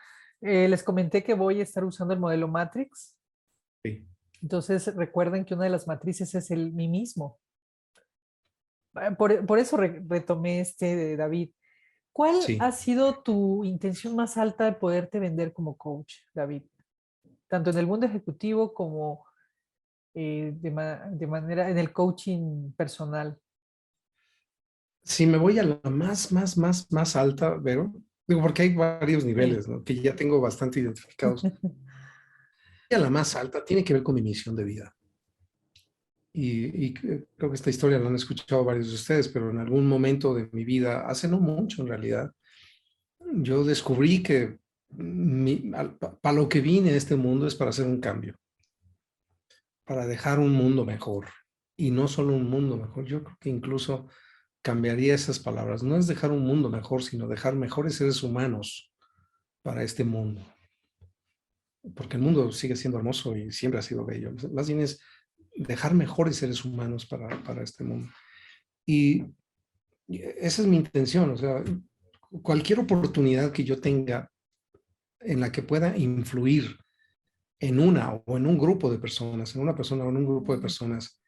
les comenté que voy a estar usando el modelo Matrix. Sí, Entonces, recuerden que una de las matrices es el mí mismo. Por eso retomé este de David. ¿Cuál sí. ha sido tu intención más alta de poderte vender como coach, David? Tanto en el mundo ejecutivo como de manera en el coaching personal. Si me voy a la más alta, Vero, digo, porque hay varios Sí. niveles, ¿no? Que ya tengo bastante identificados. Y a la más alta tiene que ver con mi misión de vida. Y creo que esta historia la han escuchado varios de ustedes, pero en algún momento de mi vida, hace no mucho en realidad, yo descubrí que para lo que vine a este mundo es para hacer un cambio, para dejar un mundo mejor. Y no solo un mundo mejor, yo creo que incluso cambiaría esas palabras. No es dejar un mundo mejor, sino dejar mejores seres humanos para este mundo. Porque el mundo sigue siendo hermoso y siempre ha sido bello. Más bien es dejar mejores seres humanos para este mundo. Y esa es mi intención. O sea, cualquier oportunidad que yo tenga en la que pueda influir en una o en un grupo de personas, en una persona o en un grupo de personas,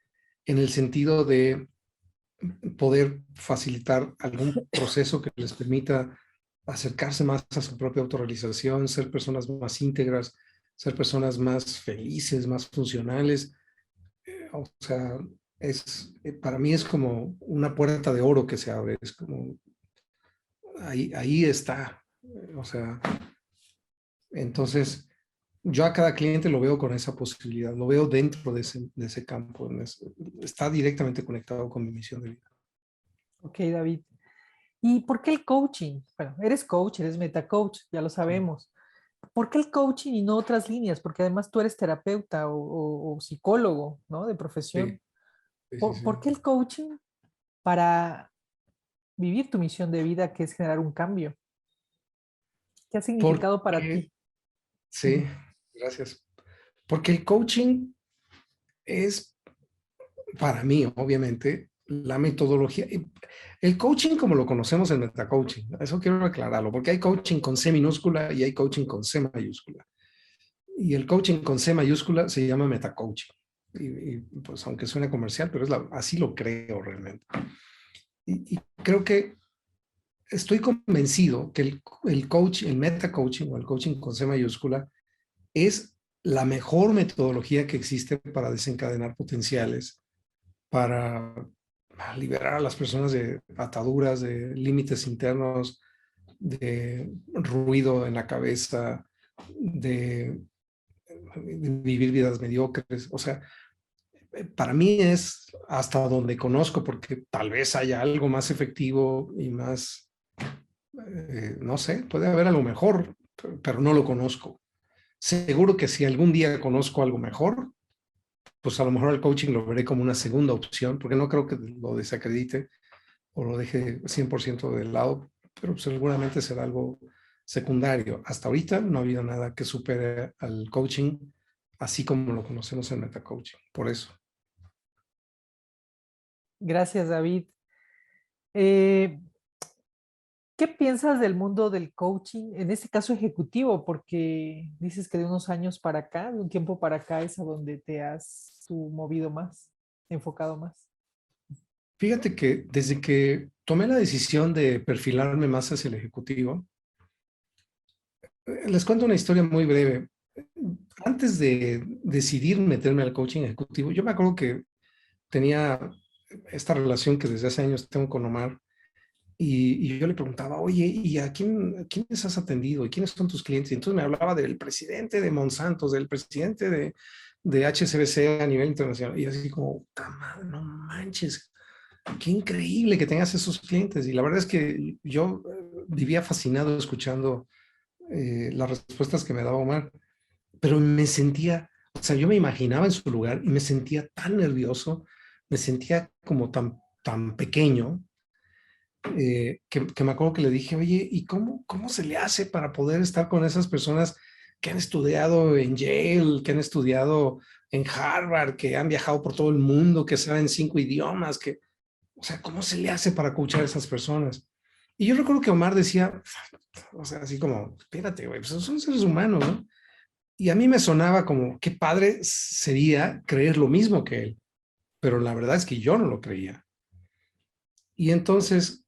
en el sentido de poder facilitar algún proceso que les permita acercarse más a su propia autorrealización, ser personas más íntegras, ser personas más felices, más funcionales. O sea, para mí es como una puerta de oro que se abre, es como, ahí está. O sea, entonces yo a cada cliente lo veo con esa posibilidad, lo veo dentro de ese campo, está directamente conectado con mi misión de vida. Ok, David. ¿Y por qué el coaching? Bueno, eres coach, eres meta coach, ya lo Sí, sabemos. ¿Por qué el coaching y no otras líneas? Porque además tú eres terapeuta o psicólogo, ¿no? De sí, profesión. sí, sí, ¿Por sí. qué el coaching para vivir tu misión de vida, que es generar un cambio? ¿Qué ha significado para Porque, ti? sí, gracias. Porque el coaching es, para mí, obviamente, la metodología. El coaching como lo conocemos en metacoaching, eso quiero aclararlo, porque hay coaching con C minúscula y hay coaching con C mayúscula. Y el coaching con C mayúscula se llama metacoaching. Pues aunque suene comercial, pero así lo creo realmente. Y creo que estoy convencido que el meta coaching o el coaching con C mayúscula es la mejor metodología que existe para desencadenar potenciales, para liberar a las personas de ataduras, de límites internos, de ruido en la cabeza, de vivir vidas mediocres. O sea, para mí es hasta donde conozco, porque tal vez haya algo más efectivo y más, no sé, puede haber algo mejor, pero no lo conozco. Seguro que si algún día conozco algo mejor, pues a lo mejor el coaching lo veré como una segunda opción, porque no creo que lo desacredite o lo deje 100% de lado, pero seguramente será algo secundario. Hasta ahorita no ha habido nada que supere al coaching así como lo conocemos en metacoaching. Por eso. Gracias, David. Eh, ¿Qué piensas del mundo del coaching, en este caso ejecutivo? Porque dices que de unos años para acá, de un tiempo para acá, es a donde te has tú movido más, enfocado más. Fíjate que desde que tomé la decisión de perfilarme más hacia el ejecutivo, les cuento una historia muy breve. Antes de decidir meterme al coaching ejecutivo, yo me acuerdo que tenía esta relación que desde hace años tengo con Omar y yo le preguntaba, oye, ¿y quiénes has atendido? ¿Y quiénes son tus clientes? Y entonces me hablaba del presidente de Monsanto, del presidente de HSBC a nivel internacional. Y así como, no manches, qué increíble que tengas esos clientes. Y la verdad es que yo vivía fascinado escuchando las respuestas que me daba Omar, pero me sentía, o sea, yo me imaginaba en su lugar y me sentía tan nervioso, me sentía como tan pequeño, que me acuerdo que le dije, oye, ¿y cómo se le hace para poder estar con esas personas que han estudiado en Yale, que han estudiado en Harvard, que han viajado por todo el mundo, que saben 5 idiomas, que, o sea, ¿cómo se le hace para coachar a esas personas? Y yo recuerdo que Omar decía, o sea, así como, espérate, güey, pues son seres humanos, ¿no? Y a mí me sonaba como, qué padre sería creer lo mismo que él, pero la verdad es que yo no lo creía. Y entonces,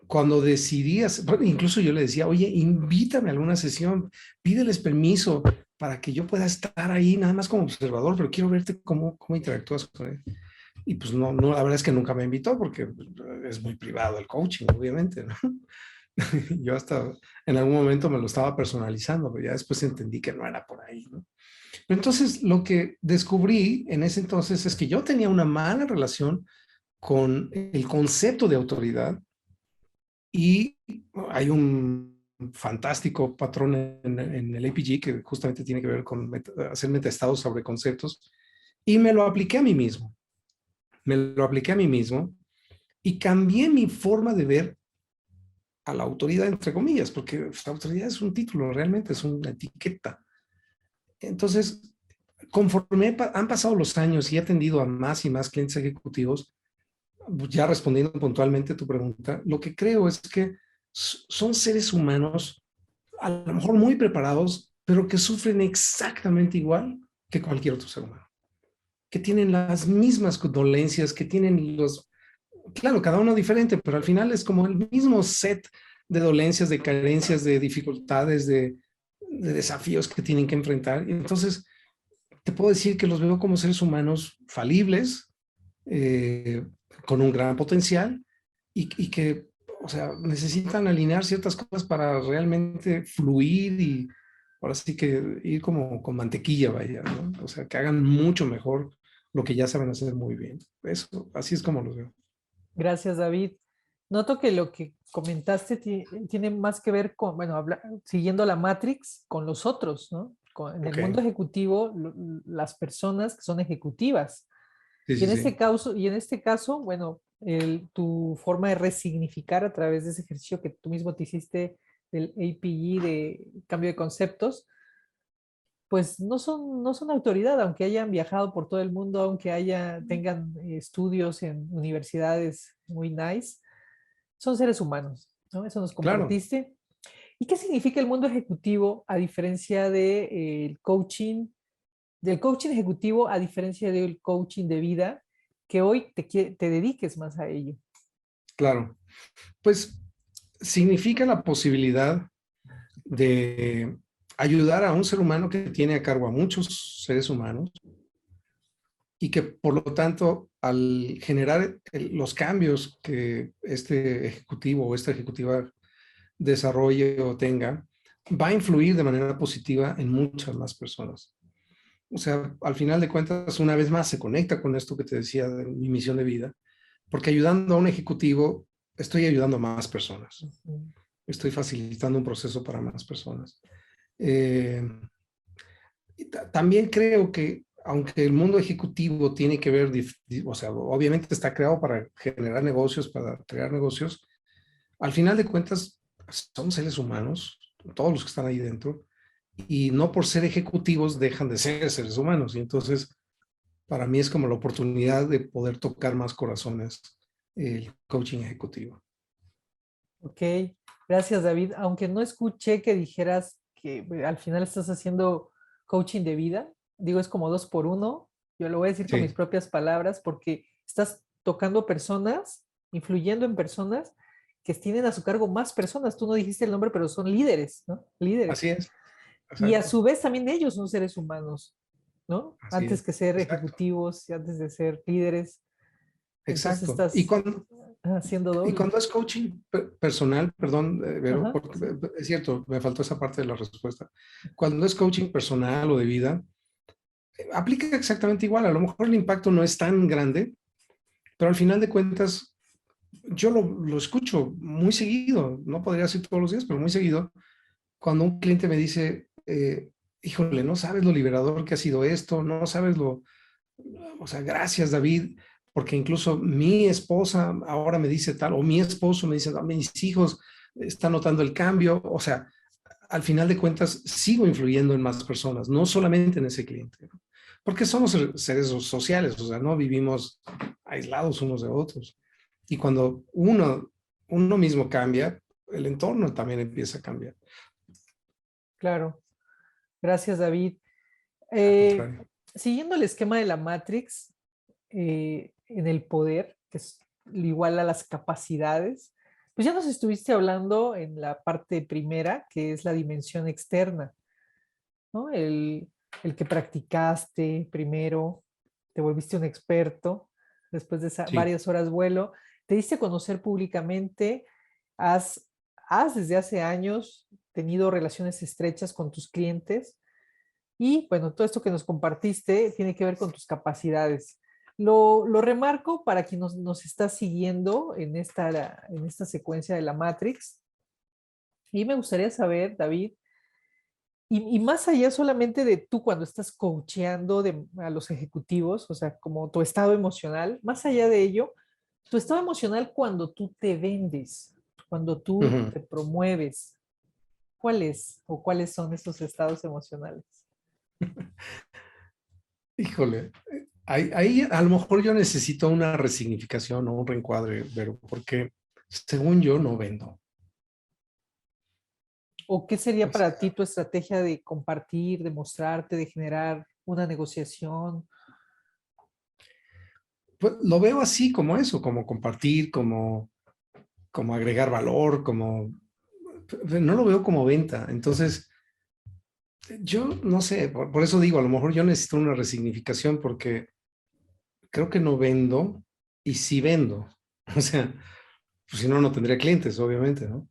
cuando decidías, incluso yo le decía, oye, invítame a alguna sesión, pídeles permiso para que yo pueda estar ahí nada más como observador, pero quiero verte cómo interactúas con él. Y pues no, la verdad es que nunca me invitó porque es muy privado el coaching, obviamente, ¿no? Yo hasta en algún momento me lo estaba personalizando, pero ya después entendí que no era por ahí, ¿no? Pero entonces lo que descubrí en ese entonces es que yo tenía una mala relación con el concepto de autoridad y hay un fantástico patrón en el APG que justamente tiene que ver con hacer metaestados sobre conceptos y me lo apliqué a mí mismo. Me lo apliqué a mí mismo y cambié mi forma de ver a la autoridad, entre comillas, porque la autoridad es un título, realmente es una etiqueta. Entonces, conforme han pasado los años y he atendido a más y más clientes ejecutivos, ya respondiendo puntualmente a tu pregunta, lo que creo es que son seres humanos, a lo mejor muy preparados, pero que sufren exactamente igual que cualquier otro ser humano, que tienen las mismas dolencias, que tienen los, claro, cada uno diferente, pero al final es como el mismo set de dolencias, de carencias, de dificultades, de desafíos que tienen que enfrentar. Y entonces, te puedo decir que los veo como seres humanos falibles, eh, con un gran potencial y que, o sea, necesitan alinear ciertas cosas para realmente fluir y ahora sí que ir como con mantequilla, vaya, ¿no? O sea, que hagan mucho mejor lo que ya saben hacer muy bien. Eso, así es como lo veo. Gracias, David. Noto que lo que comentaste tiene más que ver con, bueno, siguiendo la Matrix, con los otros, ¿no? En el Ok. mundo ejecutivo, las personas que son ejecutivas. Sí, Y sí, en sí. este caso, bueno, tu forma de resignificar a través de ese ejercicio que tú mismo te hiciste del APG de cambio de conceptos, pues no son autoridad, aunque hayan viajado por todo el mundo, aunque tengan estudios en universidades muy nice, son seres humanos, ¿no? Eso nos Claro. compartiste. ¿Y qué significa el mundo ejecutivo a diferencia del coaching ejecutivo a diferencia del coaching de vida, que hoy te dediques más a ello? Claro. Pues significa la posibilidad de ayudar a un ser humano que tiene a cargo a muchos seres humanos y que por lo tanto al generar los cambios que este ejecutivo o esta ejecutiva desarrolle o tenga, va a influir de manera positiva en muchas más personas. O sea, al final de cuentas, una vez más se conecta con esto que te decía de mi misión de vida, porque ayudando a un ejecutivo, estoy ayudando a más personas. Ujú. Estoy facilitando un proceso para más personas. Eh, También creo que, aunque el mundo ejecutivo tiene que ver, o sea, obviamente está creado para generar negocios, para crear negocios, al final de cuentas son seres humanos, todos los que están ahí dentro, y no por ser ejecutivos dejan de ser seres humanos. Y entonces, para mí es como la oportunidad de poder tocar más corazones el coaching ejecutivo. Ok, gracias, David. Aunque no escuché que dijeras que al final estás haciendo coaching de vida, digo, es como dos por uno. Yo lo voy a decir con mis Sí, propias palabras porque estás tocando personas, influyendo en personas que tienen a su cargo más personas. Tú no dijiste el nombre, pero son líderes, ¿no? así Líderes. es, Y a exacto, su vez también ellos son seres humanos, ¿no? así Antes es, que ser exacto, ejecutivos y antes de ser líderes. Entonces exacto. Y estás cuando, haciendo Y doble. cuando es coaching personal, perdón, Vero, Ajá, porque sí. es cierto, me faltó esa parte de la respuesta. Cuando es coaching personal o de vida, aplica exactamente igual. A lo mejor el impacto no es tan grande, pero al final de cuentas, yo lo escucho muy seguido. No podría decir todos los días, pero muy seguido. Cuando un cliente me dice, híjole, no sabes lo liberador que ha sido esto, no sabes o sea, gracias, David, porque incluso mi esposa ahora me dice tal, o mi esposo me dice, mis hijos están notando el cambio. O sea, al final de cuentas sigo influyendo en más personas, no solamente en ese cliente, ¿no? Porque somos seres sociales, o sea, no vivimos aislados unos de otros. Y cuando uno mismo cambia, el entorno también empieza a cambiar. Claro. Gracias, David. Al Eh, contrario. Siguiendo el esquema de la Matrix, en el poder, que es igual a las capacidades, pues ya nos estuviste hablando en la parte primera, que es la dimensión externa, ¿no? El que practicaste primero, te volviste un experto, después de Sí. varias horas vuelo, te diste a conocer públicamente, has, has desde hace años tenido relaciones estrechas con tus clientes y bueno, todo esto que nos compartiste tiene que ver con tus capacidades. Lo remarco para quien nos está siguiendo en esta secuencia de la Matrix. Y me gustaría saber, David, y más allá solamente de tú cuando estás coacheando a los ejecutivos, o sea, como tu estado emocional, más allá de ello, tu estado emocional cuando tú te vendes, cuando tú Ujú. te promueves, ¿cuál es o cuáles son esos estados emocionales? Híjole, ahí a lo mejor yo necesito una resignificación o un reencuadre, pero porque según yo no vendo. ¿O qué sería O para ti sea, tu estrategia de compartir, de mostrarte, de generar una negociación? pues, lo veo así como eso, como compartir, como agregar valor, no lo veo como venta. Entonces, yo no sé, por eso digo, a lo mejor yo necesito una resignificación porque creo que no vendo y sí vendo. O sea, pues si no, no tendría clientes, obviamente, ¿no?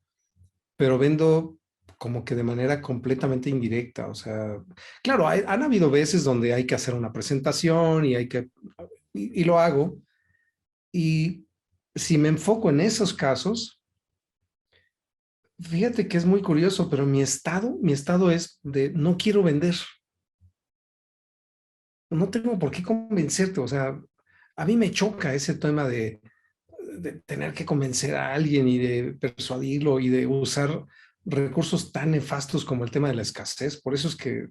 Pero vendo como que de manera completamente indirecta. O sea, claro, han habido veces donde hay que hacer una presentación y lo hago. Y si me enfoco en esos casos, fíjate que es muy curioso, pero mi estado es de no quiero vender. No tengo por qué convencerte. O sea, a mí me choca ese tema de tener que convencer a alguien y de persuadirlo y de usar recursos tan nefastos como el tema de la escasez. Por eso es que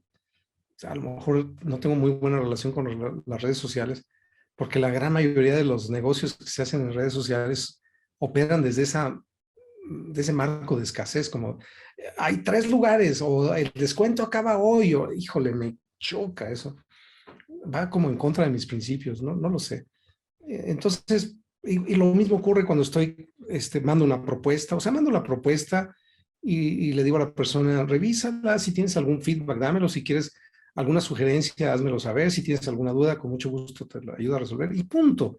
a lo mejor no tengo muy buena relación con las redes sociales, porque la gran mayoría de los negocios que se hacen en redes sociales operan de ese marco de escasez, como hay 3 lugares o el descuento acaba hoy, o híjole, me choca eso. Va como en contra de mis principios, ¿no? No lo sé. Entonces, y lo mismo ocurre cuando mando una propuesta, o sea, mando la propuesta y le digo a la persona, revísala, si tienes algún feedback, dámelo, si quieres alguna sugerencia, házmelo saber, si tienes alguna duda, con mucho gusto te la ayudo a resolver y punto.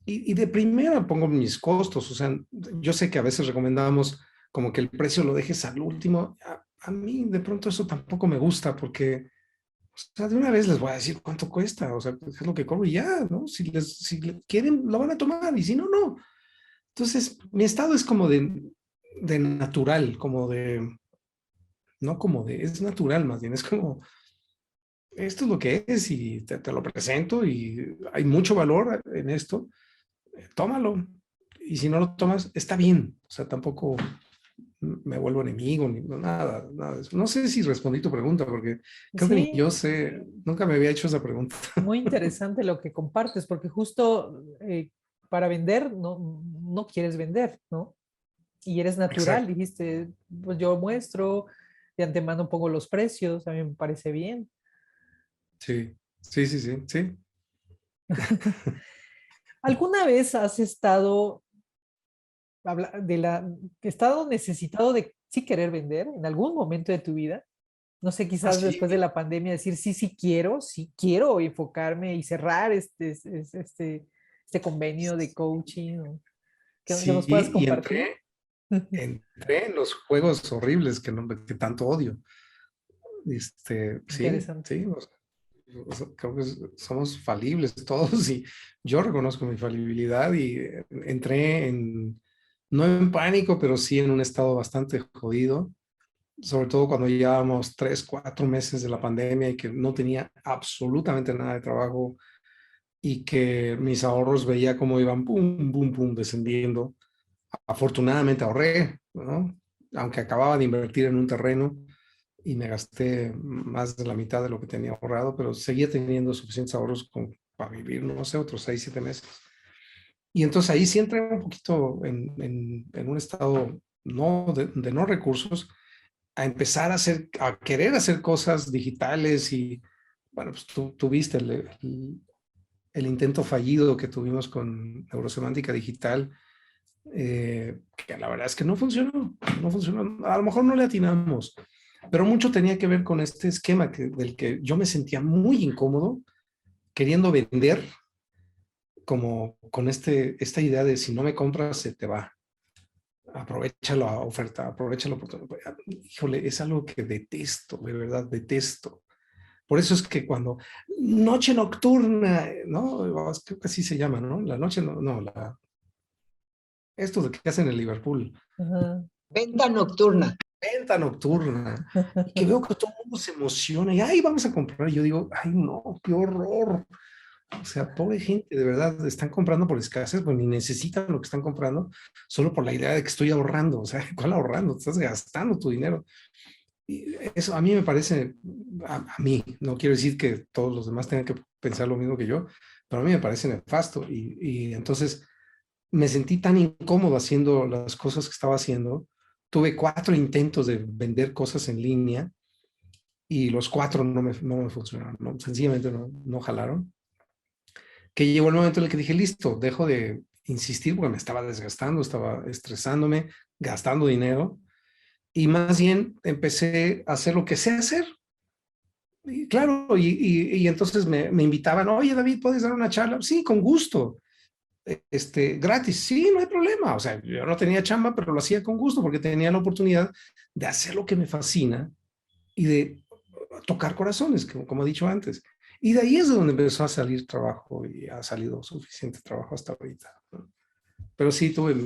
Y de primera pongo mis costos, o sea, yo sé que a veces recomendamos como que el precio lo dejes al último. A mí de pronto eso tampoco me gusta porque, o sea, de una vez les voy a decir cuánto cuesta, o sea, qué es lo que cobro y ya, ¿no? Si quieren, lo van a tomar y si no, no. Entonces, mi estado es como de natural, no como es natural más bien, es como, esto es lo que es y te lo presento y hay mucho valor en esto, tómalo. Y si no lo tomas, está bien. O sea, tampoco me vuelvo enemigo ni nada, nada de eso. No sé si respondí tu pregunta porque creo que ni Sí, yo sé, nunca me había hecho esa pregunta. muy interesante lo que compartes, porque justo para vender no quieres vender, ¿no? Y eres natural, Exacto. dijiste, pues yo muestro, de antemano pongo los precios, a mí me parece bien. Sí, sí, sí, sí, sí. ¿Alguna vez has estado, estado necesitado de sí querer vender en algún momento de tu vida? No sé, Ah, quizás después de sí, la pandemia decir, sí quiero enfocarme y cerrar este convenio de coaching, o que nos sí, puedas y compartir. entré en los juegos horribles que tanto odio. Sí, Interesante. sí, creo que somos falibles todos y yo reconozco mi falibilidad y entré no en pánico, pero sí en un estado bastante jodido, sobre todo cuando llevábamos 3, 4 meses de la pandemia y que no tenía absolutamente nada de trabajo y que mis ahorros veía cómo iban pum, pum, pum, descendiendo. Afortunadamente ahorré, ¿no? Aunque acababa de invertir en un terreno, y me gasté más de la mitad de lo que tenía ahorrado, pero seguía teniendo suficientes ahorros para vivir, no sé, otros 6, 7 meses. Y entonces ahí sí entré un poquito en un estado de no recursos, a empezar a querer hacer cosas digitales y, bueno, pues tú viste el intento fallido que tuvimos con Neurosemántica Digital, que la verdad es que no funcionó. A lo mejor no le atinamos, pero mucho tenía que ver con este esquema del que yo me sentía muy incómodo, queriendo vender, como con esta idea de si no me compras, se te va. Aprovecha la oferta, aprovecha la oportunidad. Híjole, es algo que detesto, de verdad, detesto. Por eso es que cuando noche nocturna, ¿no? Creo que así se llama, ¿no? La noche, esto de que hacen en Liverpool. Ajá. Venta nocturna. Venta nocturna. Y que veo que todo el mundo se emociona y, ay, vamos a comprar. Y yo digo, ay, no, qué horror. O sea, pobre gente, de verdad, están comprando por escasez, pues ni necesitan lo que están comprando, solo por la idea de que estoy ahorrando. O sea, ¿cuál ahorrando? Estás gastando tu dinero. Y eso a mí me parece, a mí, no quiero decir que todos los demás tengan que pensar lo mismo que yo, pero a mí me parece nefasto. Y entonces me sentí tan incómodo haciendo las cosas que estaba haciendo. Tuve 4 intentos de vender cosas en línea y los 4 no me funcionaron, ¿no? Sencillamente no jalaron. Que llegó el momento en el que dije, listo, dejo de insistir porque me estaba desgastando, estaba estresándome, gastando dinero, y más bien empecé a hacer lo que sé hacer. Y claro, y entonces me invitaban, oye David, ¿puedes dar una charla? Sí, con gusto. Gratis, sí, no hay problema. O sea, yo no tenía chamba, pero lo hacía con gusto porque tenía la oportunidad de hacer lo que me fascina y de tocar corazones, como he dicho antes. Y de ahí es de donde empezó a salir trabajo y ha salido suficiente trabajo hasta ahorita, ¿no? Pero sí tuve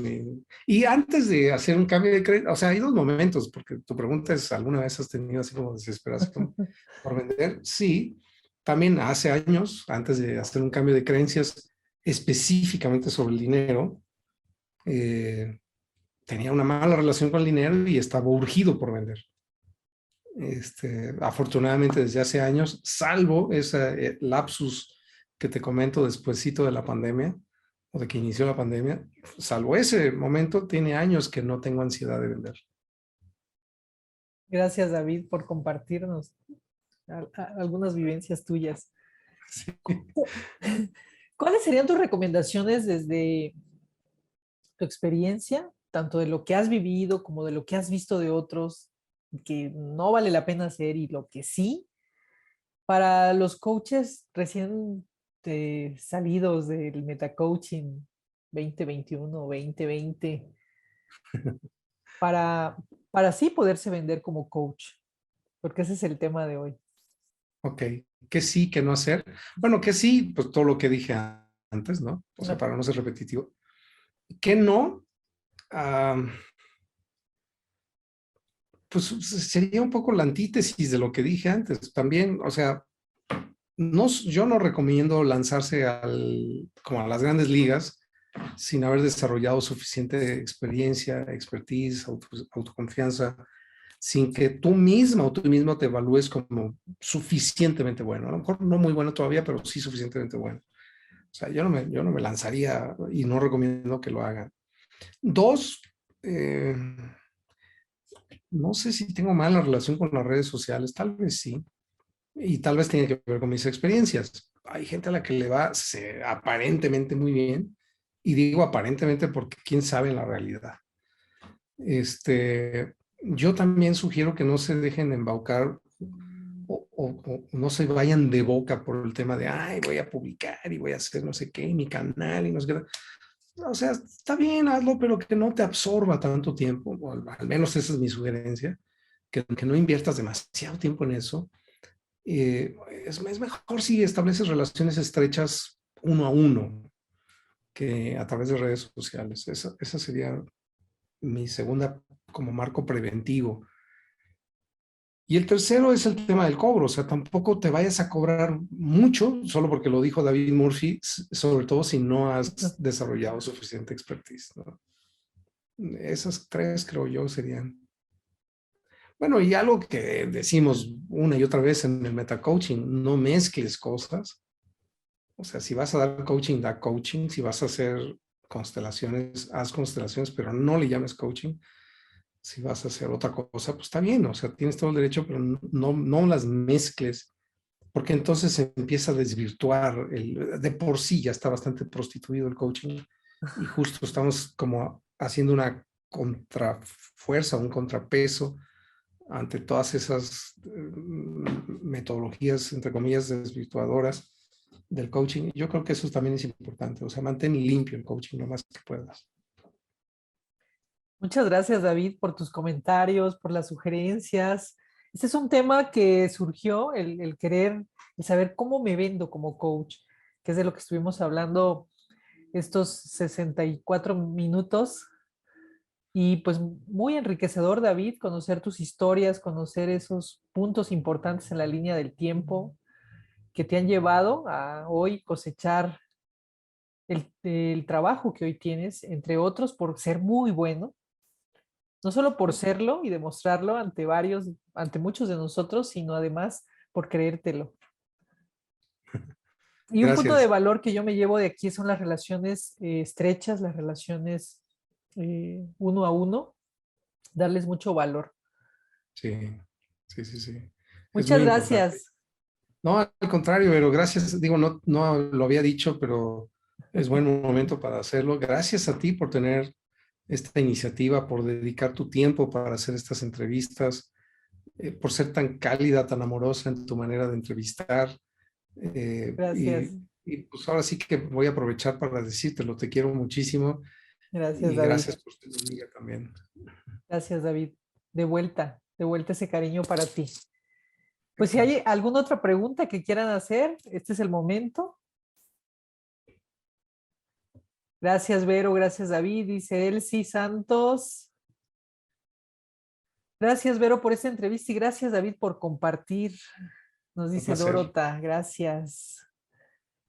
Y antes de hacer un cambio de crédito, o sea, hay 2 momentos, porque tu pregunta es, ¿alguna vez has tenido así como desesperación por vender? Sí, también hace años, antes de hacer un cambio de creencias específicamente sobre el dinero, tenía una mala relación con el dinero y estaba urgido por vender. Afortunadamente desde hace años, salvo ese lapsus que te comento despuesito de la pandemia, o de que inició la pandemia, salvo ese momento, tiene años que no tengo ansiedad de vender. Gracias, David, por compartirnos algunas vivencias tuyas. Sí. ¿Cuáles serían tus recomendaciones desde tu experiencia, tanto de lo que has vivido como de lo que has visto de otros, que no vale la pena hacer y lo que sí, para los coaches recién salidos del metacoaching 2021 o 2020, para, para así poderse vender como coach? Porque ese es el tema de hoy. Ok, ¿qué sí, qué no hacer? Bueno, que sí, pues todo lo que dije antes, ¿no? O sea, No. para no ser repetitivo. ¿Qué no? Pues sería un poco la antítesis de lo que dije antes. También, o sea, yo no recomiendo lanzarse como a las grandes ligas sin haber desarrollado suficiente experiencia, expertise, autoconfianza, sin que tú misma o tú mismo te evalúes como suficientemente bueno. A lo mejor no muy bueno todavía, pero sí suficientemente bueno. O sea, yo no me lanzaría y no recomiendo que lo hagan. 2, no sé si tengo mala relación con las redes sociales, tal vez sí. Y tal vez tiene que ver con mis experiencias. Hay gente a la que le va aparentemente muy bien, y digo aparentemente porque quién sabe en la realidad. Yo también sugiero que no se dejen embaucar o no se vayan de boca por el tema de, ay, voy a publicar y voy a hacer no sé qué, mi canal y no sé qué. O sea, está bien, hazlo, pero que no te absorba tanto tiempo, o al menos esa es mi sugerencia, que no inviertas demasiado tiempo en eso. Es mejor si estableces relaciones estrechas uno a uno que a través de redes sociales. Esa sería mi segunda como marco preventivo. Y el tercero es el tema del cobro. O sea, tampoco te vayas a cobrar mucho solo porque lo dijo David Murphy, sobre todo si no has desarrollado suficiente expertise, ¿no? Esas 3 creo yo serían. Bueno, y algo que decimos una y otra vez en el metacoaching, no mezcles cosas. O sea, si vas a dar coaching, da coaching. Si vas a hacer constelaciones, haz constelaciones, pero no le llames coaching. Si vas a hacer otra cosa, pues está bien. O sea, tienes todo el derecho, pero no las mezcles, porque entonces se empieza a desvirtuar. De por sí ya está bastante prostituido el coaching y justo estamos como haciendo una contrafuerza, un contrapeso ante todas esas metodologías, entre comillas, desvirtuadoras del coaching. Yo creo que eso también es importante, o sea, mantén limpio el coaching lo más que puedas. Muchas gracias, David, por tus comentarios, por las sugerencias. Este es un tema que surgió, el querer, el saber cómo me vendo como coach, que es de lo que estuvimos hablando estos 64 minutos. Y pues muy enriquecedor, David, conocer tus historias, conocer esos puntos importantes en la línea del tiempo que te han llevado a hoy cosechar el trabajo que hoy tienes, entre otros, por ser muy bueno, no solo por serlo y demostrarlo ante varios, ante muchos de nosotros, sino además por creértelo. Y un punto de Gracias. valor que yo me llevo de aquí son las relaciones estrechas, las relaciones uno a uno, darles mucho valor. Sí, sí, sí, sí. Es Muchas muy importante. gracias. No, al contrario, pero gracias, digo, no lo había dicho, pero es buen momento para hacerlo. Gracias a ti por tener esta iniciativa, por dedicar tu tiempo para hacer estas entrevistas, por ser tan cálida, tan amorosa en tu manera de entrevistar. Eh, Gracias. y, y pues ahora sí que voy a aprovechar para decírtelo, te quiero muchísimo Gracias, y David. gracias por ser tu amiga también. Gracias, David. De vuelta ese cariño para ti. Pues si Gracias. hay alguna otra pregunta que quieran hacer, este es el momento. Gracias, Vero. Gracias, David. Dice Elsie Santos. Gracias, Vero, por esta entrevista y gracias, David, por compartir. Nos Un dice placer. Dorota. Gracias.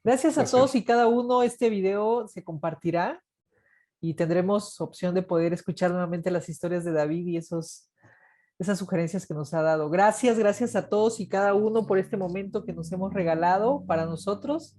Gracias Un a todos placer. y cada uno. Este video se compartirá y tendremos opción de poder escuchar nuevamente las historias de David y esas sugerencias que nos ha dado. Gracias, gracias a todos y cada uno por este momento que nos hemos regalado para nosotros.